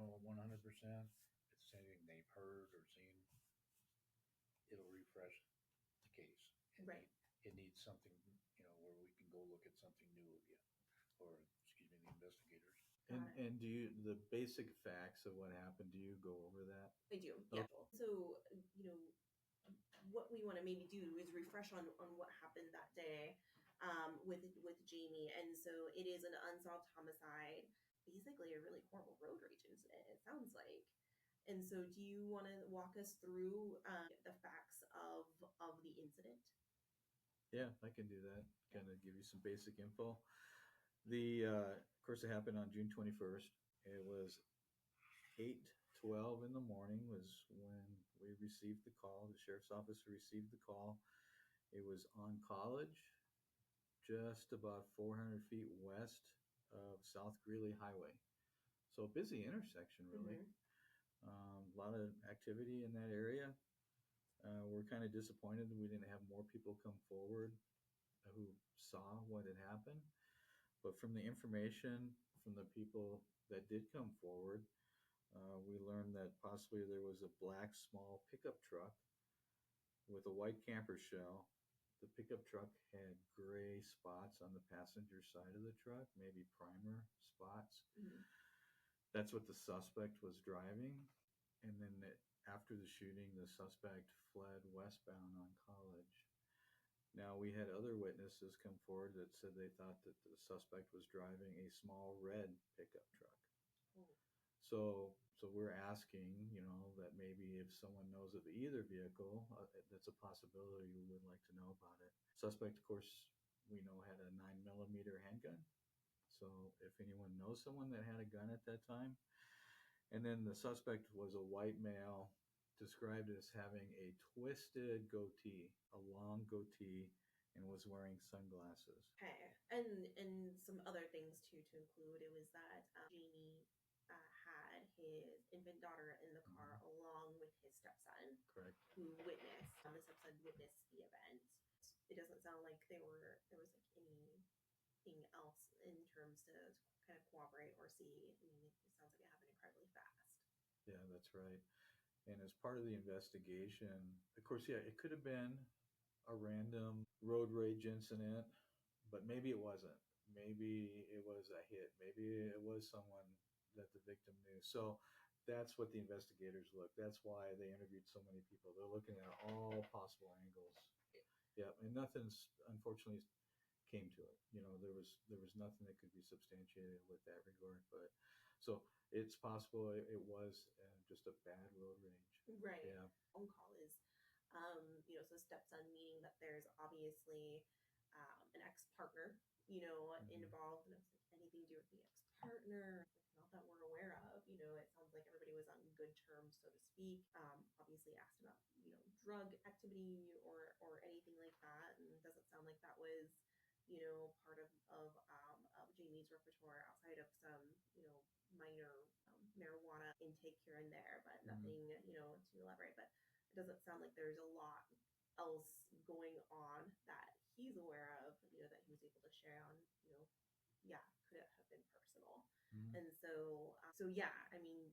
if it's anything they've heard or seen, it'll refresh the case. It needs something, where we can go look at something new again, or the investigators. And do you, the basic facts of what happened, do you go over that? I do, yeah. So, what we want to maybe do is refresh on what happened that day with Jamie. And so it is an unsolved homicide, basically a really horrible road rage incident, it sounds like. And so do you want to walk us through the facts of the incident? Yeah, I can do that. Kind of give you some basic info. Of course, it happened on June 21st. It was 8:12 in the morning was when we received the call. The sheriff's office received the call. It was on College, just about 400 feet west of South Greeley Highway. So a busy intersection, really. A lot of activity in that area. We're kind of disappointed that we didn't have more people come forward who saw what had happened. But from the information from the people that did come forward, we learned that possibly there was a black small pickup truck with a white camper shell. The pickup truck had gray spots on the passenger side of the truck, maybe primer spots. That's what the suspect was driving. And then after the shooting, the suspect fled westbound on College. Now, we had other witnesses come forward that said they thought that the suspect was driving a small red pickup truck. So we're asking, that maybe if someone knows of either vehicle, that's a possibility, we would like to know about it. Suspect, of course, we know had a 9mm handgun. So if anyone knows someone that had a gun at that time. And then the suspect was a white male, described as having a twisted goatee, a long goatee, and was wearing sunglasses. Okay, and some other things too to include. It was that Jamie had his infant daughter in the car along with his stepson. Correct. Who witnessed the stepson witnessed the event. It doesn't sound like there was like anything else in terms to kind of corroborate or see. I mean, it sounds like it happened incredibly fast. Yeah, that's right. And as part of the investigation, of course, yeah, it could have been a random road rage incident, but maybe it wasn't. Maybe it was a hit. Maybe it was someone that the victim knew. So that's what the investigators look. That's why they interviewed so many people. They're looking at all possible angles. Yeah, and nothing's unfortunately came to it. There was nothing that could be substantiated with that regard. But so it's possible it was just a bad road rage. Right. Yeah. Phone call is, so stepson, meaning that there's obviously an ex-partner, involved. And I was like, anything to do with the ex-partner? Not that we're aware of. It sounds like everybody was on good terms, so to speak. Obviously asked about, drug activity or anything like that. And it doesn't sound like that was, part of Jamie's repertoire outside of some, minor marijuana intake here and there, but nothing, to elaborate. But it doesn't sound like there's a lot else going on that he's aware of, that he was able to share on, yeah, could it have been personal? And so yeah, I mean,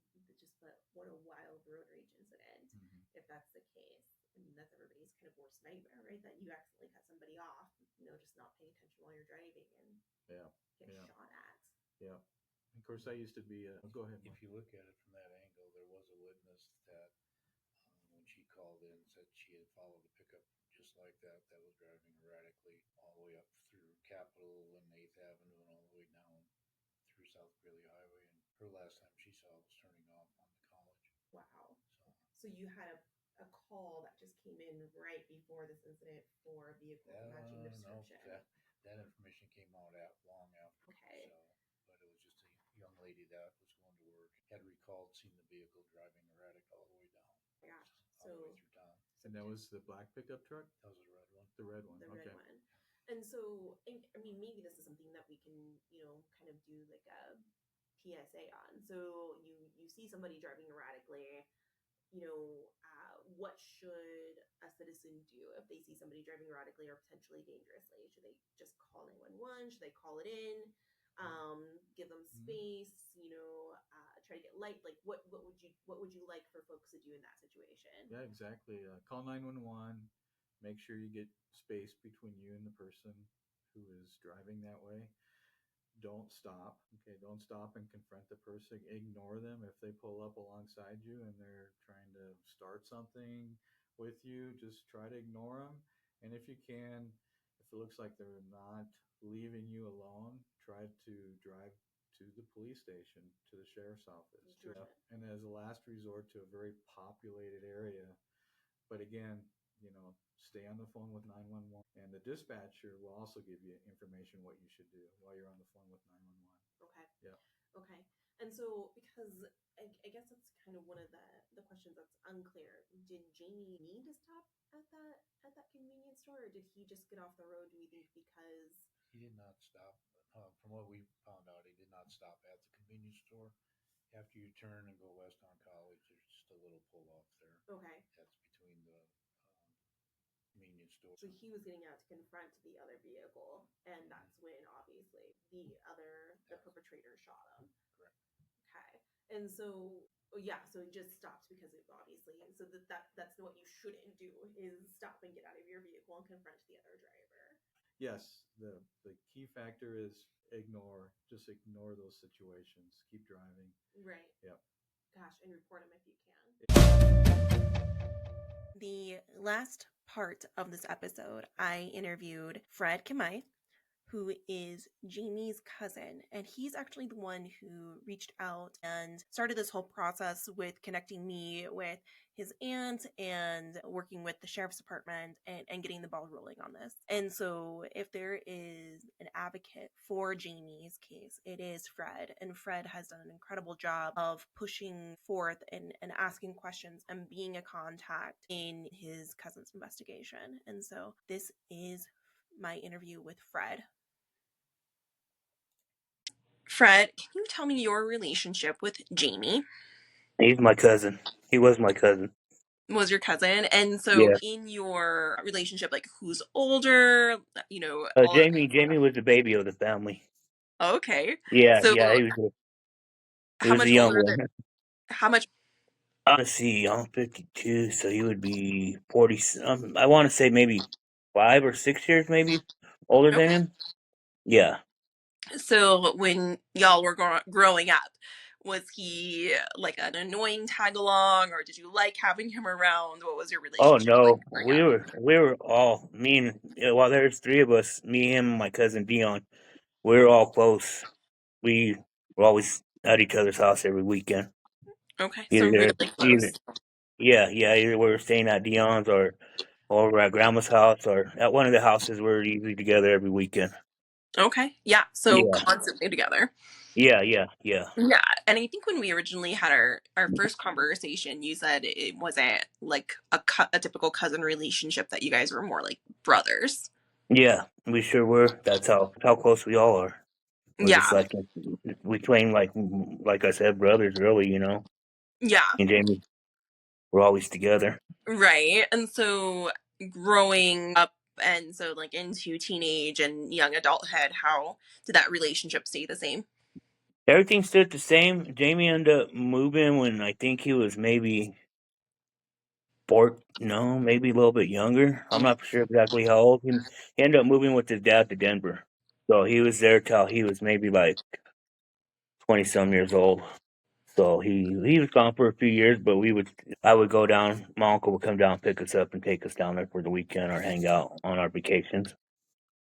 what a wild road rage incident. If that's the case. I mean, that's everybody's kind of worst nightmare, right? That you accidentally cut somebody off, just not paying attention while you're driving and get shot at. Yeah. Of course, I used to be. Go ahead. If you look at it from that angle, there was a witness that when she called in, said she had followed a pickup just like that was driving erratically all the way up through Capitol and 8th Avenue and all the way down through South Greeley Highway. And her last time she saw it was turning off on the college. Wow. So you had a call that just came in right before this incident for a vehicle matching the description. No, that information came out long after. Okay. But it was just a young lady that was going to work, had recalled seeing the vehicle driving erratic all the way down. Yeah. All the way through town. And that was the black pickup truck? That was the red one. The red one. The okay. red one. And so, I mean, maybe this is something that we can, kind of do like a PSA on. So you see somebody driving erratically, what should a citizen do if they see somebody driving erratically or potentially dangerously? Should they just call 911? Should they call it in? Give them space? Try to get light. Like, what would you like for folks to do in that situation? Yeah, exactly. Call 911. Make sure you get space between you and the person who is driving that way. Don't stop. Okay, don't stop and confront the person. Ignore them if they pull up alongside you and they're trying to start something with you. Just try to ignore them. And if you can, if it looks like they're not leaving you alone, try to drive to the police station, to the sheriff's office. And as a last resort, to a very populated area. But again, stay on the phone with 911, and the dispatcher will also give you information what you should do while you're on the phone with 911. Okay. Yeah. Okay. And so, because I guess that's kind of one of the questions that's unclear. Did Jamie need to stop at that convenience store, or did he just get off the road, do we think, because he did not stop? From what we found out, he did not stop at the convenience store. After you turn and go west on College, there's just a little pull off there. Okay. That's between the convenience store. So he was getting out to confront the other vehicle, and that's when obviously the perpetrator shot him. Correct. Okay. And so so he just stopped because it obviously, so that's what you shouldn't do, is stop and get out of your vehicle and confront the other driver. Yes, the key factor is just ignore those situations. Keep driving. Right. Yep. Gosh, and report him if you can. The last part of this episode, I interviewed Fred Kamai, who is Jamie's cousin, and he's actually the one who reached out and started this whole process with connecting me with his aunt and working with the sheriff's department and getting the ball rolling on this. And so if there is an advocate for Jamie's case, it is Fred. And Fred has done an incredible job of pushing forth and asking questions and being a contact in his cousin's investigation. And so this is my interview with Fred. Fred, can you tell me your relationship with Jamie? He's my cousin. He was my cousin. Was your cousin? And so Yeah. in your relationship, like who's older, all of Jamie was the baby of the family. that. Okay. Yeah, So yeah, he how was the much young older one. than how much Let's see, I'm 52, so he would be 40. I want to say maybe 5 or 6 years, maybe older than okay. him. Yeah. So when y'all were growing up, was he like an annoying tag along, or did you like having him around? What was your Oh relationship like no, growing up? we were all me and well, there's three of us, me, him, and my cousin Dion. We were all close. We were always at each other's house every weekend. Okay, so Either really either close. yeah, either we were staying at Dion's or over at grandma's house or at one of the houses. We're usually together every weekend. Okay, yeah, so Yeah, constantly together. yeah. Yeah, and I think when we originally had our first conversation, you said it wasn't like a typical cousin relationship, that you guys were more like brothers. Yeah, we sure were. That's how close we all are. We're just Yeah, like we claim like I said, brothers. Really, yeah, and Jamie, we're always together. right. And so growing up, and so like into teenage and young adulthood, how did that relationship stay the same? Everything stood the same. Jamie ended up moving when I think he was maybe no, maybe a little bit younger. I'm not sure exactly how old. He ended up moving with his dad to Denver. So he was there till he was maybe like 20 some years old. So he was gone for a few years, but I would go down. My uncle would come down, pick us up, and take us down there for the weekend or hang out on our vacations.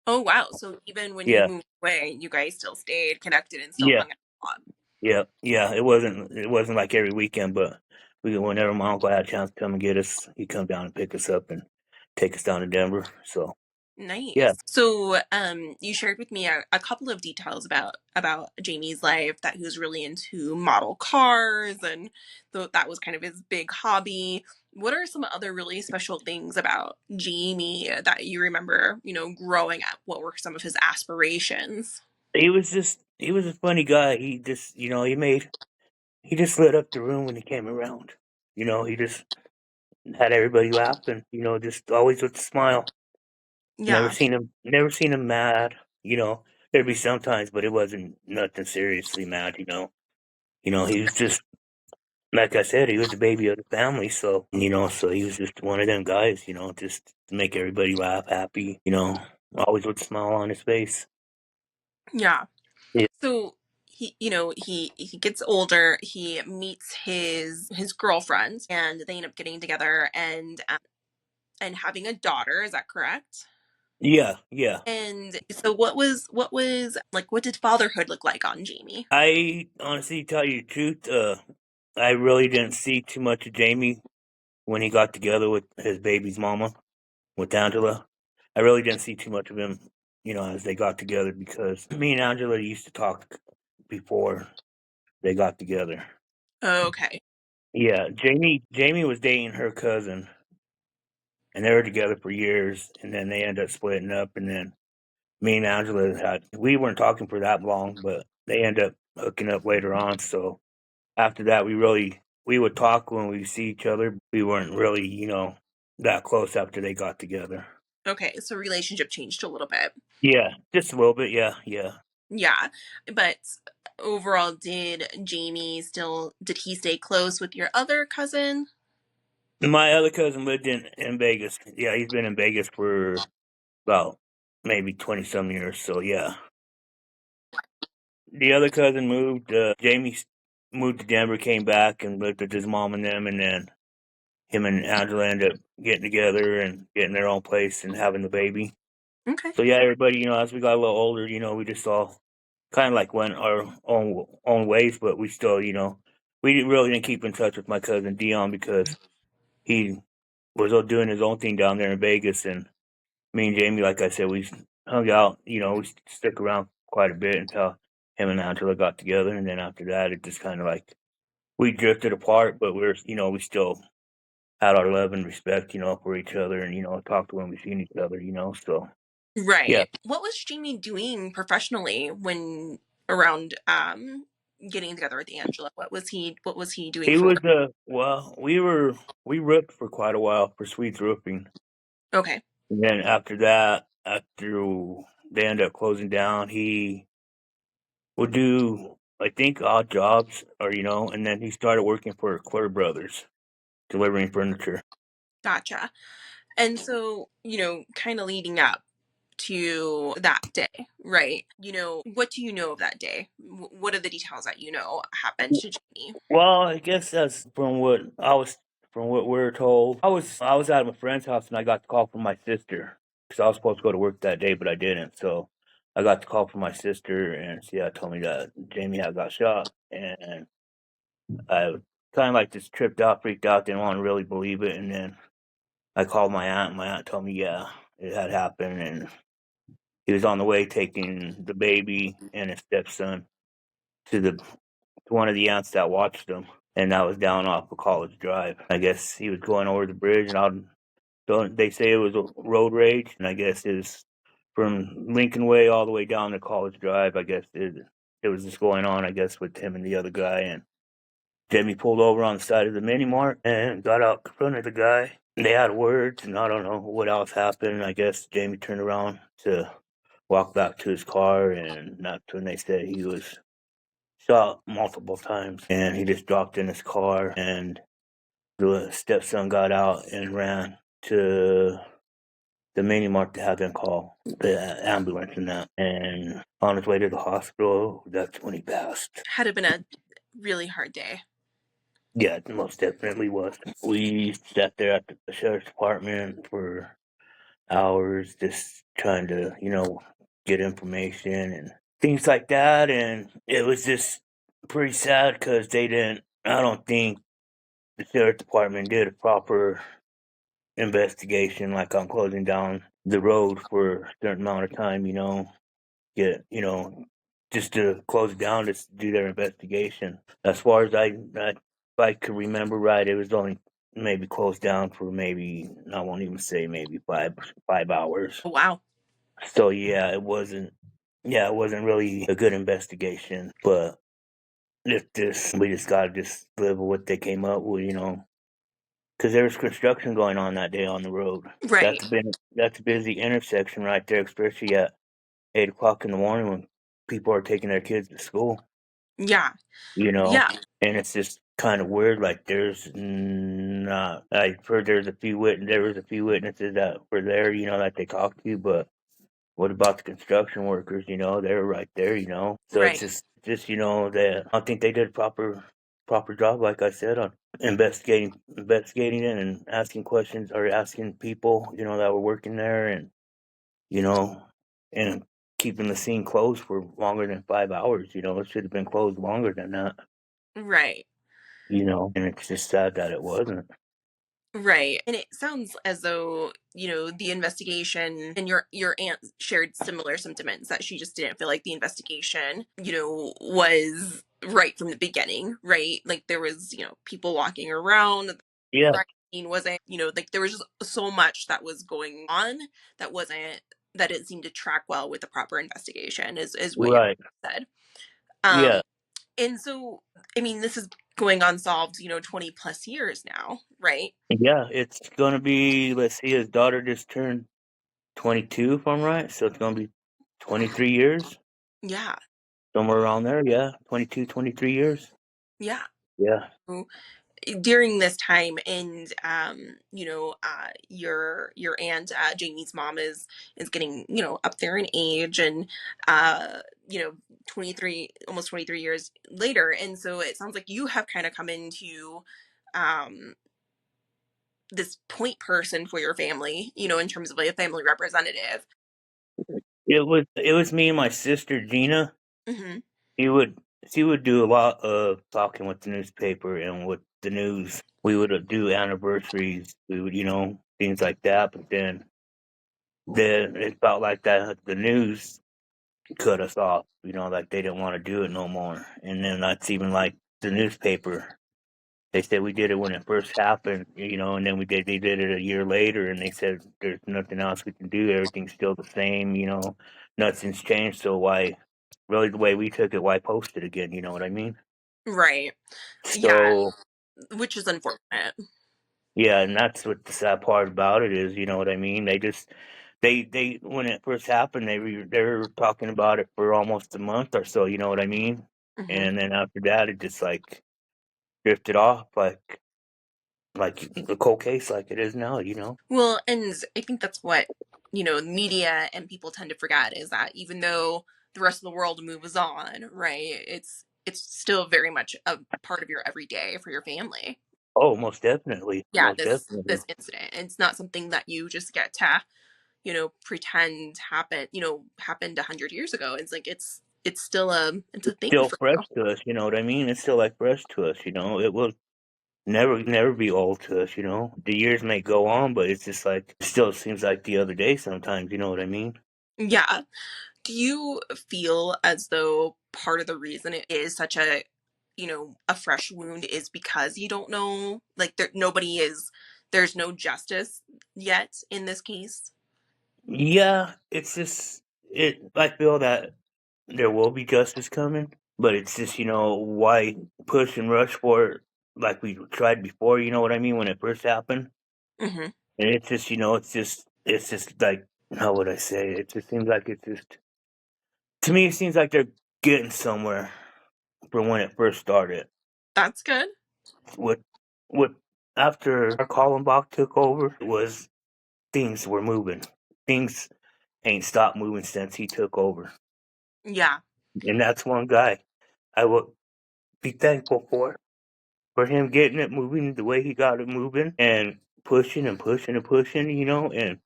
Oh wow! So even when he Yeah, moved away, you guys still stayed connected and still yeah, hung out a lot. yeah. It wasn't like every weekend, but whenever my uncle had a chance to come and get us, he'd come down and pick us up and take us down to Denver. So yeah, Nice. So, you shared with me a couple of details about Jamie's life, that he was really into model cars, and that was kind of his big hobby. What are some other really special things about Jamie that you remember, growing up? What were some of his aspirations? he was a funny guy. He just he just lit up the room when he came around. He just had everybody laughing. Just always with a smile. Yeah. Never seen him mad. There'd be sometimes, but it wasn't nothing seriously mad. He was just like I said, he was the baby of the family. So he was just one of them guys. Just to make everybody laugh, happy. Always with a smile on his face. Yeah. Yeah, So he gets older, he meets his girlfriend, and they end up getting together and having a daughter. Is that correct? yeah. And so what was like, what did fatherhood look like on Jamie? I honestly tell you the truth. I really didn't see too much of Jamie when he got together with his baby's mama, with Angela. I really didn't see too much of him, as they got together because me and Angela used to talk before they got together. Okay. Yeah, Jamie was dating her cousin, and they were together for years, and then they ended up splitting up, and then me and Angela we weren't talking for that long, but they ended up hooking up later on. So after that, we would talk when we see each other. We weren't really, that close after they got together. Okay, so relationship changed a little bit. Yeah, just a little bit. Yeah. Yeah. But overall, did he stay close with your other cousin? My other cousin lived in Vegas. Yeah, he's been in Vegas for about maybe 20 some years. So yeah, the other cousin moved. Jamie moved to Denver, came back and lived with his mom and them, and then him and Angela ended up getting together and getting their own place and having the baby. Okay. So yeah, everybody, as we got a little older, we just all kind of like went our own ways, but we still, we didn't keep in touch with my cousin Dion because he was doing his own thing down there in Vegas, and me and Jamie, like I said, we hung out. We stuck around quite a bit until him and Angela got together, and then after that, it just kind of like we drifted apart. But we still had our love and respect, for each other, and talked when we seen each other, So Right. Yeah, What was Jamie doing professionally when around getting together with Angela? What was he doing he for was work? well, we ripped for quite a while for Sweets Roofing. Okay. And then after that, after they ended up closing down, he would do, I think, odd jobs, or and then he started working for Clear Brothers, delivering furniture. Gotcha. And so, kind of leading up to that day, right? What do you know of that day? What are the details that happened to Jamie? Well, I guess that's from what we were told. I was at my friend's house and I got the call from my sister because I was supposed to go to work that day, but I didn't. So I got the call from my sister, and she had told me that Jamie had got shot, and I kind of like just tripped out, freaked out, didn't want to really believe it, and then I called my aunt. And my aunt told me, yeah, it had happened, and he was on the way taking the baby and his stepson to the to one of the aunts that watched him, and that was down off of College Drive. I guess he was going over the bridge, and they say it was a road rage, and I guess it was from Lincoln Way all the way down to College Drive. I guess it was just going on, I guess, with him and the other guy, and Jamie pulled over on the side of the mini mart and got out in front of the guy. They had words, and I don't know what else happened. I guess Jamie turned around to walk back to his car, and that's when they said he was shot multiple times, and he just dropped in his car, and the stepson got out and ran to the mini mart to have them call the ambulance and that. And on his way to the hospital, that's when he passed. Had it been a really hard day? Yeah, it most definitely was. We sat there at the sheriff's department for hours just trying to, get information and things like that. And it was just pretty sad because I don't think the sheriff's department did a proper investigation, like on closing down the road for a certain amount of time, get, just to close it down, just do their investigation. As far as if I could remember right, it was only maybe closed down for maybe, I won't even say maybe 5 hours. Oh, wow. So it wasn't really a good investigation, but we just gotta just live with what they came up with, because there was construction going on that day on the road. Right. That's a busy intersection right there, especially at 8 o'clock in the morning when people are taking their kids to school. Yeah. You know, Yeah. and it's just kind of weird. Like there's not. I've heard there was a few witnesses that were there, that they talked to, but what about the construction workers? They were right there. So it's Right. just that I don't think they did a proper job, like I said, on investigating it and asking questions or asking people, that were working there, and you know, and keeping the scene closed for longer than 5 hours. It should have been closed longer than that. Right. And it's just sad that it wasn't. Right. And it sounds as though, the investigation and your aunt shared similar sentiments that she just didn't feel like the investigation, was right from the beginning, right? Like there was, people walking around, the Yeah, crime scene wasn't, like there was just so much that was going on that it seemed to track well with the proper investigation is what you right. said. Yeah, And so, I mean, this is going unsolved, 20 plus years now, right? yeah. It's gonna be. Let's see, his daughter just turned 22, if I'm right. So it's gonna be 23 years, Yeah. somewhere around there. Yeah, 22, 23 years. Yeah. Yeah, During this time, and your aunt, Jamie's mom, is getting, up there in age, and uh you know 23, almost 23 years later, and so it sounds like you have kind of come into um this point person for your family, in terms of like a family representative. it was me and my sister Gina. Hmm. He would she would do a lot of talking with the newspaper and with the news. We would do anniversaries. We would, things like that. But then it felt like that the news cut us off. Like they didn't want to do it no more. And then that's even like the newspaper. They said we did it when it first happened, and then they did it a year later, and they said there's nothing else we can do. Everything's still the same, nothing's changed. So why, really, the way we took it, why post it again? You know what I mean? Right. Yeah, So which is unfortunate. yeah, and that's what the sad part about it is. You know what I mean? They when it first happened, they were talking about it for almost a month or so. You know what I mean? Hmm. And then after that, it just like drifted off, like the cold case, like it is now. Well, and I think that's what, media and people tend to forget is that even though the rest of the world moves on, right? It's still very much a part of your everyday for your family. Oh, most definitely, Yeah, most this definitely. incident. It's not something that you just get to, pretend happened 100 years ago. It's like it's still it's a thing Still for fresh you. to us, you know what I mean? It's still like fresh to us, It will never be old to us. The years may go on, but it's just like it still seems like the other day sometimes. You know what I mean? Yeah. Do you feel as though part of the reason it is such a fresh wound is because you don't know, like there's no justice yet in this case? Yeah, it's just it. I feel that there will be justice coming, but it's just why push and rush for it like we tried before. You know what I mean when it first happened, Hmm. and it's just it's just like how would I say it? It just seems like it's just to me it seems like they're getting somewhere from when it first started. That's good. What what after Kallenbach took over was things were moving. Things ain't stopped moving since he took over, Yeah. and that's one guy I will be thankful for him getting it moving the way he got it moving and pushing and pushing and pushing. And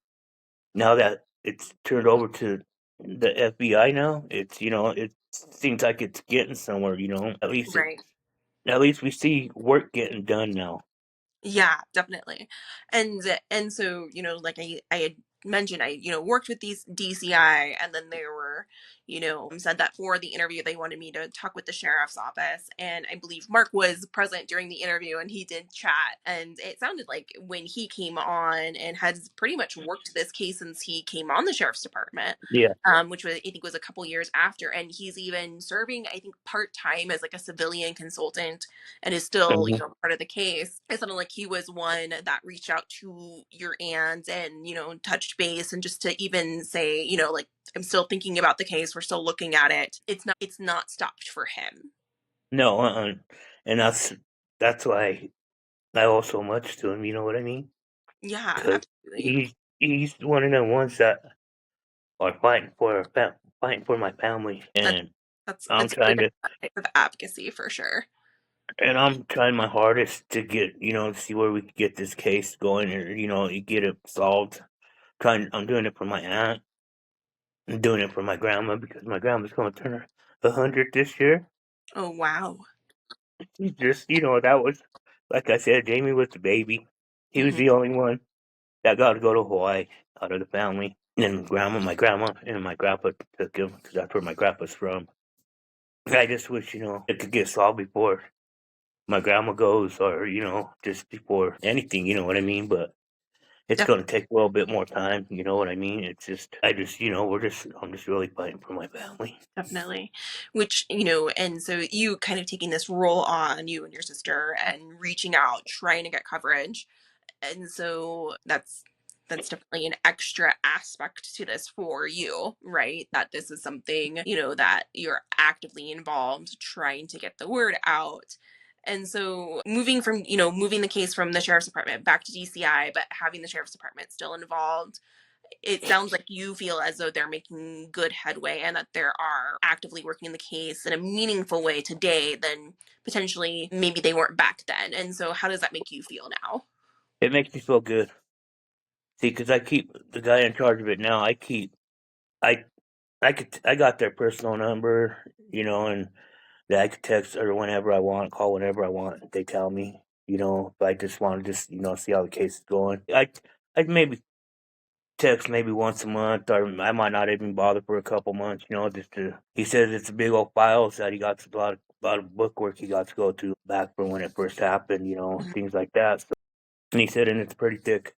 now that it's turned over to the FBI now, it seems like it's getting somewhere. Right. At least we see work getting done now. Yeah, definitely. And so, like I had mentioned, I, worked with these DCI, and then they were, said that for the interview they wanted me to talk with the sheriff's office. And I believe Mark was present during the interview and he did chat. And it sounded like when he came on and has pretty much worked this case since he came on the sheriff's department, Yeah. which was, I think, was a couple years after, and he's even serving, I think, part-time as like a civilian consultant and is still, Mhm. part of the case. It sounded like he was one that reached out to your aunt and, touched base, and just to even say, like, I'm still thinking about the case. We're still looking at it. It's not stopped for him. No, and that's why I owe so much to him. You know what I mean? Yeah, Because absolutely. he's one of the ones that are fighting for my family, That and that's I'm it's really trying good to type of advocacy for sure. I'm trying my hardest to get to see where we can get this case going, or you get it solved. I'm doing it for my aunt. I'm doing it for my grandma because my grandma's going to turn her 100 this year. Oh wow. She just that was like I said, Jamie was the baby. He was Hmm. the only one that got to go to Hawaii out of the family. And my grandma, and my grandpa took him because that's where my grandpa's from. I just wish it could get solved before my grandma goes, or just before anything. You know what I mean? But it's going to take a little bit more time. You know what I mean? It's just I just I'm just really fighting for my family. Definitely. Which, and so you kind of taking this role on, you and your sister, and reaching out, trying to get coverage. And so that's definitely an extra aspect to this for you, right? That this is something, that you're actively involved trying to get the word out. And so moving the case from the sheriff's department back to DCI, but having the sheriff's department still involved, it sounds like you feel as though they're making good headway and that they are actively working the case in a meaningful way today than potentially maybe they weren't back then. And so how does that make you feel now? It makes me feel good. See, because I keep the guy in charge of it now. I I got their personal number, and that I could text or whenever I want, call whenever I want. They tell me, if I just want to see how the case is going. I maybe text maybe once a month, or I might not even bother for a couple months, just to. He says it's a big old files that he got a lot of lot of bookwork he got to go through back from when it first happened, things like that. So, and he said, and it's a pretty thick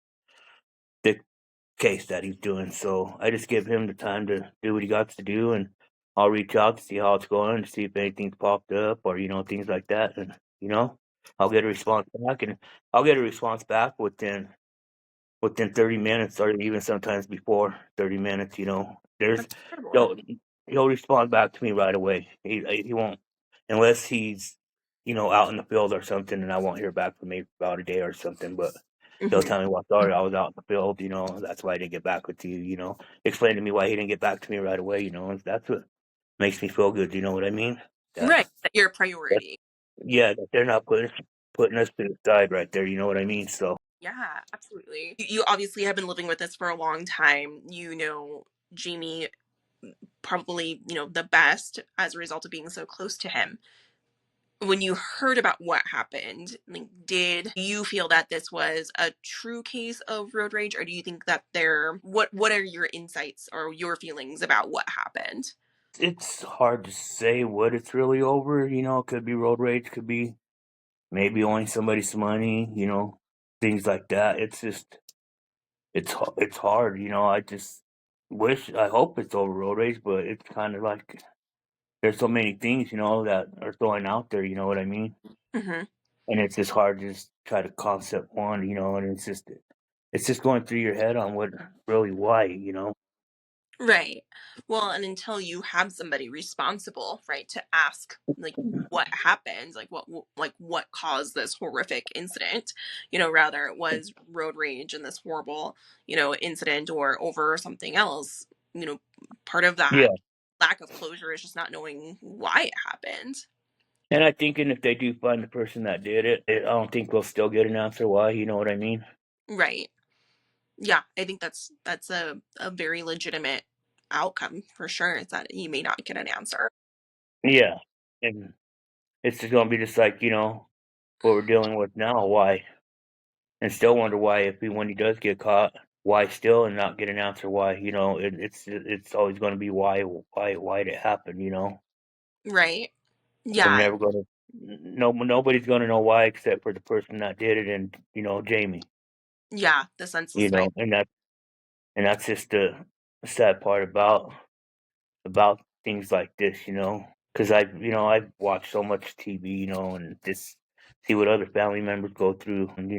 case that he's doing. So I just give him the time to do what he got to do, and I'll reach out to see how it's going, to see if anything's popped up or things like that, and I'll get a response back, and I'll get a response back within 30 minutes, or even sometimes before 30 minutes. There's That's incredible. he'll respond back to me right away. He won't, unless he's out in the field or something, and I won't hear back from him for about a day or something. But he'll Mhm. tell me, well, sorry, I was out in the field. That's why I didn't get back with you. Explain to me why he didn't get back to me right away. And that's what makes me feel good. You know what I mean? Right. That you're a That priority. yeah, that they're not putting us to the side right there. You know what I mean? So Yeah, absolutely. You obviously have been living with this for a long time. You know Jamie probably, the best as a result of being so close to him. When you heard about what happened, like, did you feel that this was a true case of road rage, or do you think that what are your insights or your feelings about what happened? it's hard to say what it's really over. It could be road rage, could be maybe owing somebody some money. Things like that. It's just it's hard. I just I hope it's over road rage, but it's kind of like there's so many things that are throwing out there. You know what I mean? Hmm. And it's just hard to just try to concept one. And it's just going through your head on what really why. Right. Well, and until you have somebody responsible, right, to ask like what happened, like what caused this horrific incident, rather it was road rage and this horrible, incident or over something else, you know, part of that Yeah. lack of closure is just not knowing why it happened. And I thinking if they do find the person that did it, I don't think they'll still get an answer why. You know what I mean? Right. Yeah, I think that's a very legitimate outcome for sure. Is that you may not get an answer. Yeah. And it's just gonna be just like what we're dealing with now. Why? And still wonder why if when he does get caught, why still and not get an answer why. It's always going to be why did it happen. Right. We're Yeah. never going to. Nobody's going to know why except for the person that did it, and Jamie. Yeah, the senseless violence. And that's just the sad part about things like this. Because I've watched so much TV, and just see what other family members go through, and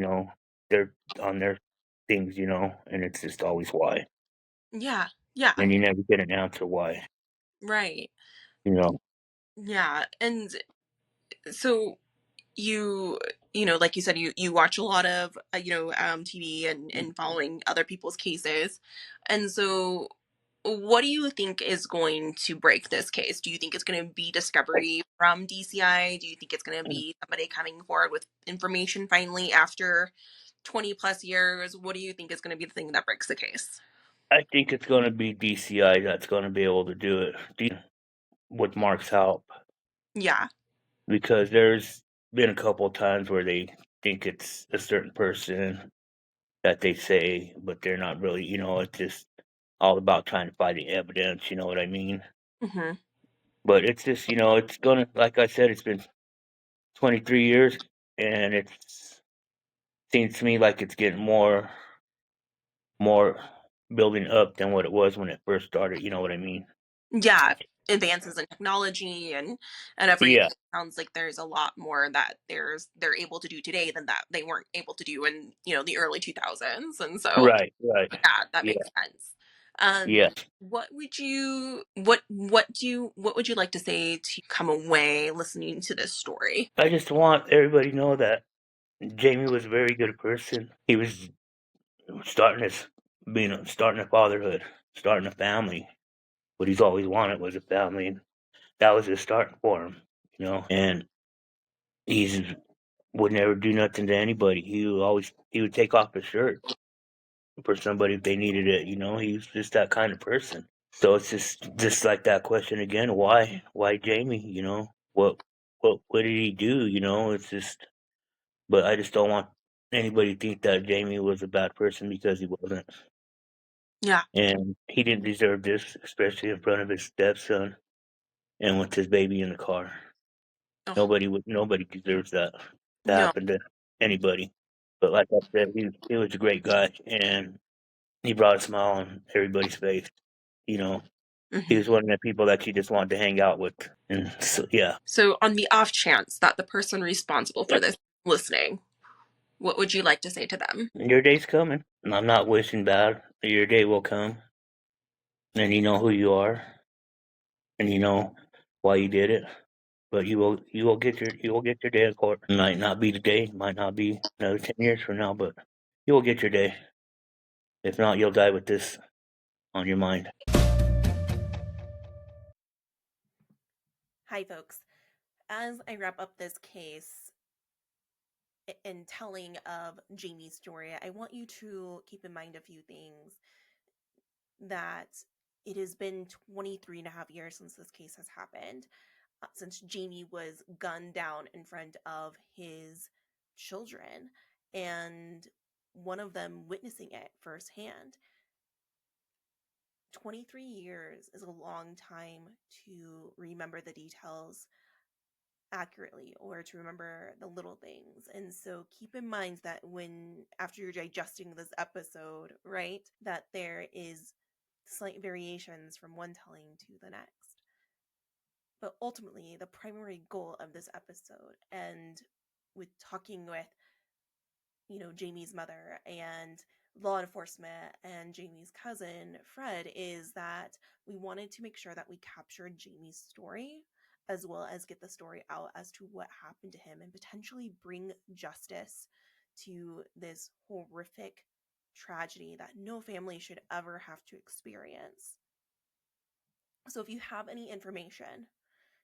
they're on their things, and it's just always why, Yeah. Yeah. and you never get an answer why, Right. you know. Yeah. And so you like you said, you watch a lot of TV and following other people's cases, and so what do you think is going to break this case? Do you think it's going to be discovery from DCI? Do you think it's going to be somebody coming forward with information finally after 20 plus years? What do you think is going to be the thing that breaks the case? I think it's going to be DCI that's going to be able to do it with Mark's help, Yeah. because there's been a couple of times where they think it's a certain person that they say, but they're not really. It's just all about trying to find the evidence. You know what I mean? Hmm. But it's just it's gonna, like I said, it's been 23 years, and it seems to me like it's getting more building up than what it was when it first started. You know what I mean? Yeah, advances in technology and everything. Yeah. Sounds like there's a lot more that they're able to do today than that they weren't able to do in the early 2000s, and so Right. Right. yeah, that Yeah. makes sense. Yeah. What would you what would you like to say to come away listening to this story? I just want everybody to know that Jamie was a very good person. He was starting his starting a fatherhood, starting a family. What he's always wanted was a family, and that was his starting for him. And he's would never do nothing to anybody. He would take off his shirt for somebody if they needed it. He was just that kind of person. So it's just like that question again. Why Jamie? What did he do? It's just. But I just don't want anybody to think that Jamie was a bad person, because he wasn't. Yeah. And he didn't deserve this, especially in front of his stepson and with his baby in the car. Oh, Nobody deserves that to no. happen to anybody. But like I said, he was a great guy, and he brought a smile on everybody's face. You know, he Mhm. was one of the people that you just wanted to hang out with. And so, yeah. So, on the off chance that the person responsible for this listening, what would you like to say to them? Your day's coming. And I'm not wishing bad. Your day will come. And you know who you are. And you know why you did it. But you will get your day in court. It might not be today, might not be another 10 years from now, but you will get your day. If not, you'll die with this on your mind. Hi, folks. As I wrap up this case in telling of Jamie's story, I want you to keep in mind a few things. That it has been 23 and a half years since this case has happened, since Jamie was gunned down in front of his children, and one of them witnessing it firsthand. 23 years is a long time to remember the details accurately or to remember the little things. And so keep in mind that after you're digesting this episode, right, that there is slight variations from one telling to the next. But ultimately, the primary goal of this episode, and with talking with Jamie's mother and law enforcement and Jamie's cousin, Fred, is that we wanted to make sure that we captured Jamie's story as well as get the story out as to what happened to him and potentially bring justice to this horrific tragedy that no family should ever have to experience. So if you have any information,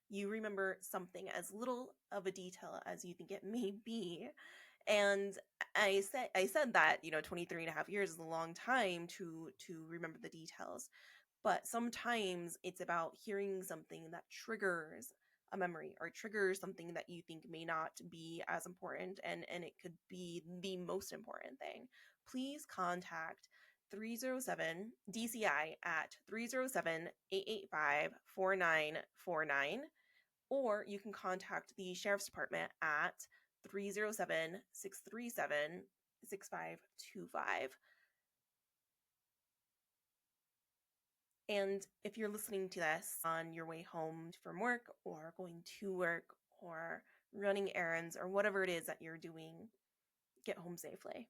you remember something as little of a detail as you think it may be, and I said that 23 and a half years is a long time to remember the details, but sometimes it's about hearing something that triggers a memory or triggers something that you think may not be as important, and it could be the most important thing. Please contact 307 DCI at 307-885-4949, or you can contact the Sheriff's Department at 307-637-6525. And if you're listening to this on your way home from work or going to work or running errands or whatever it is that you're doing, get home safely.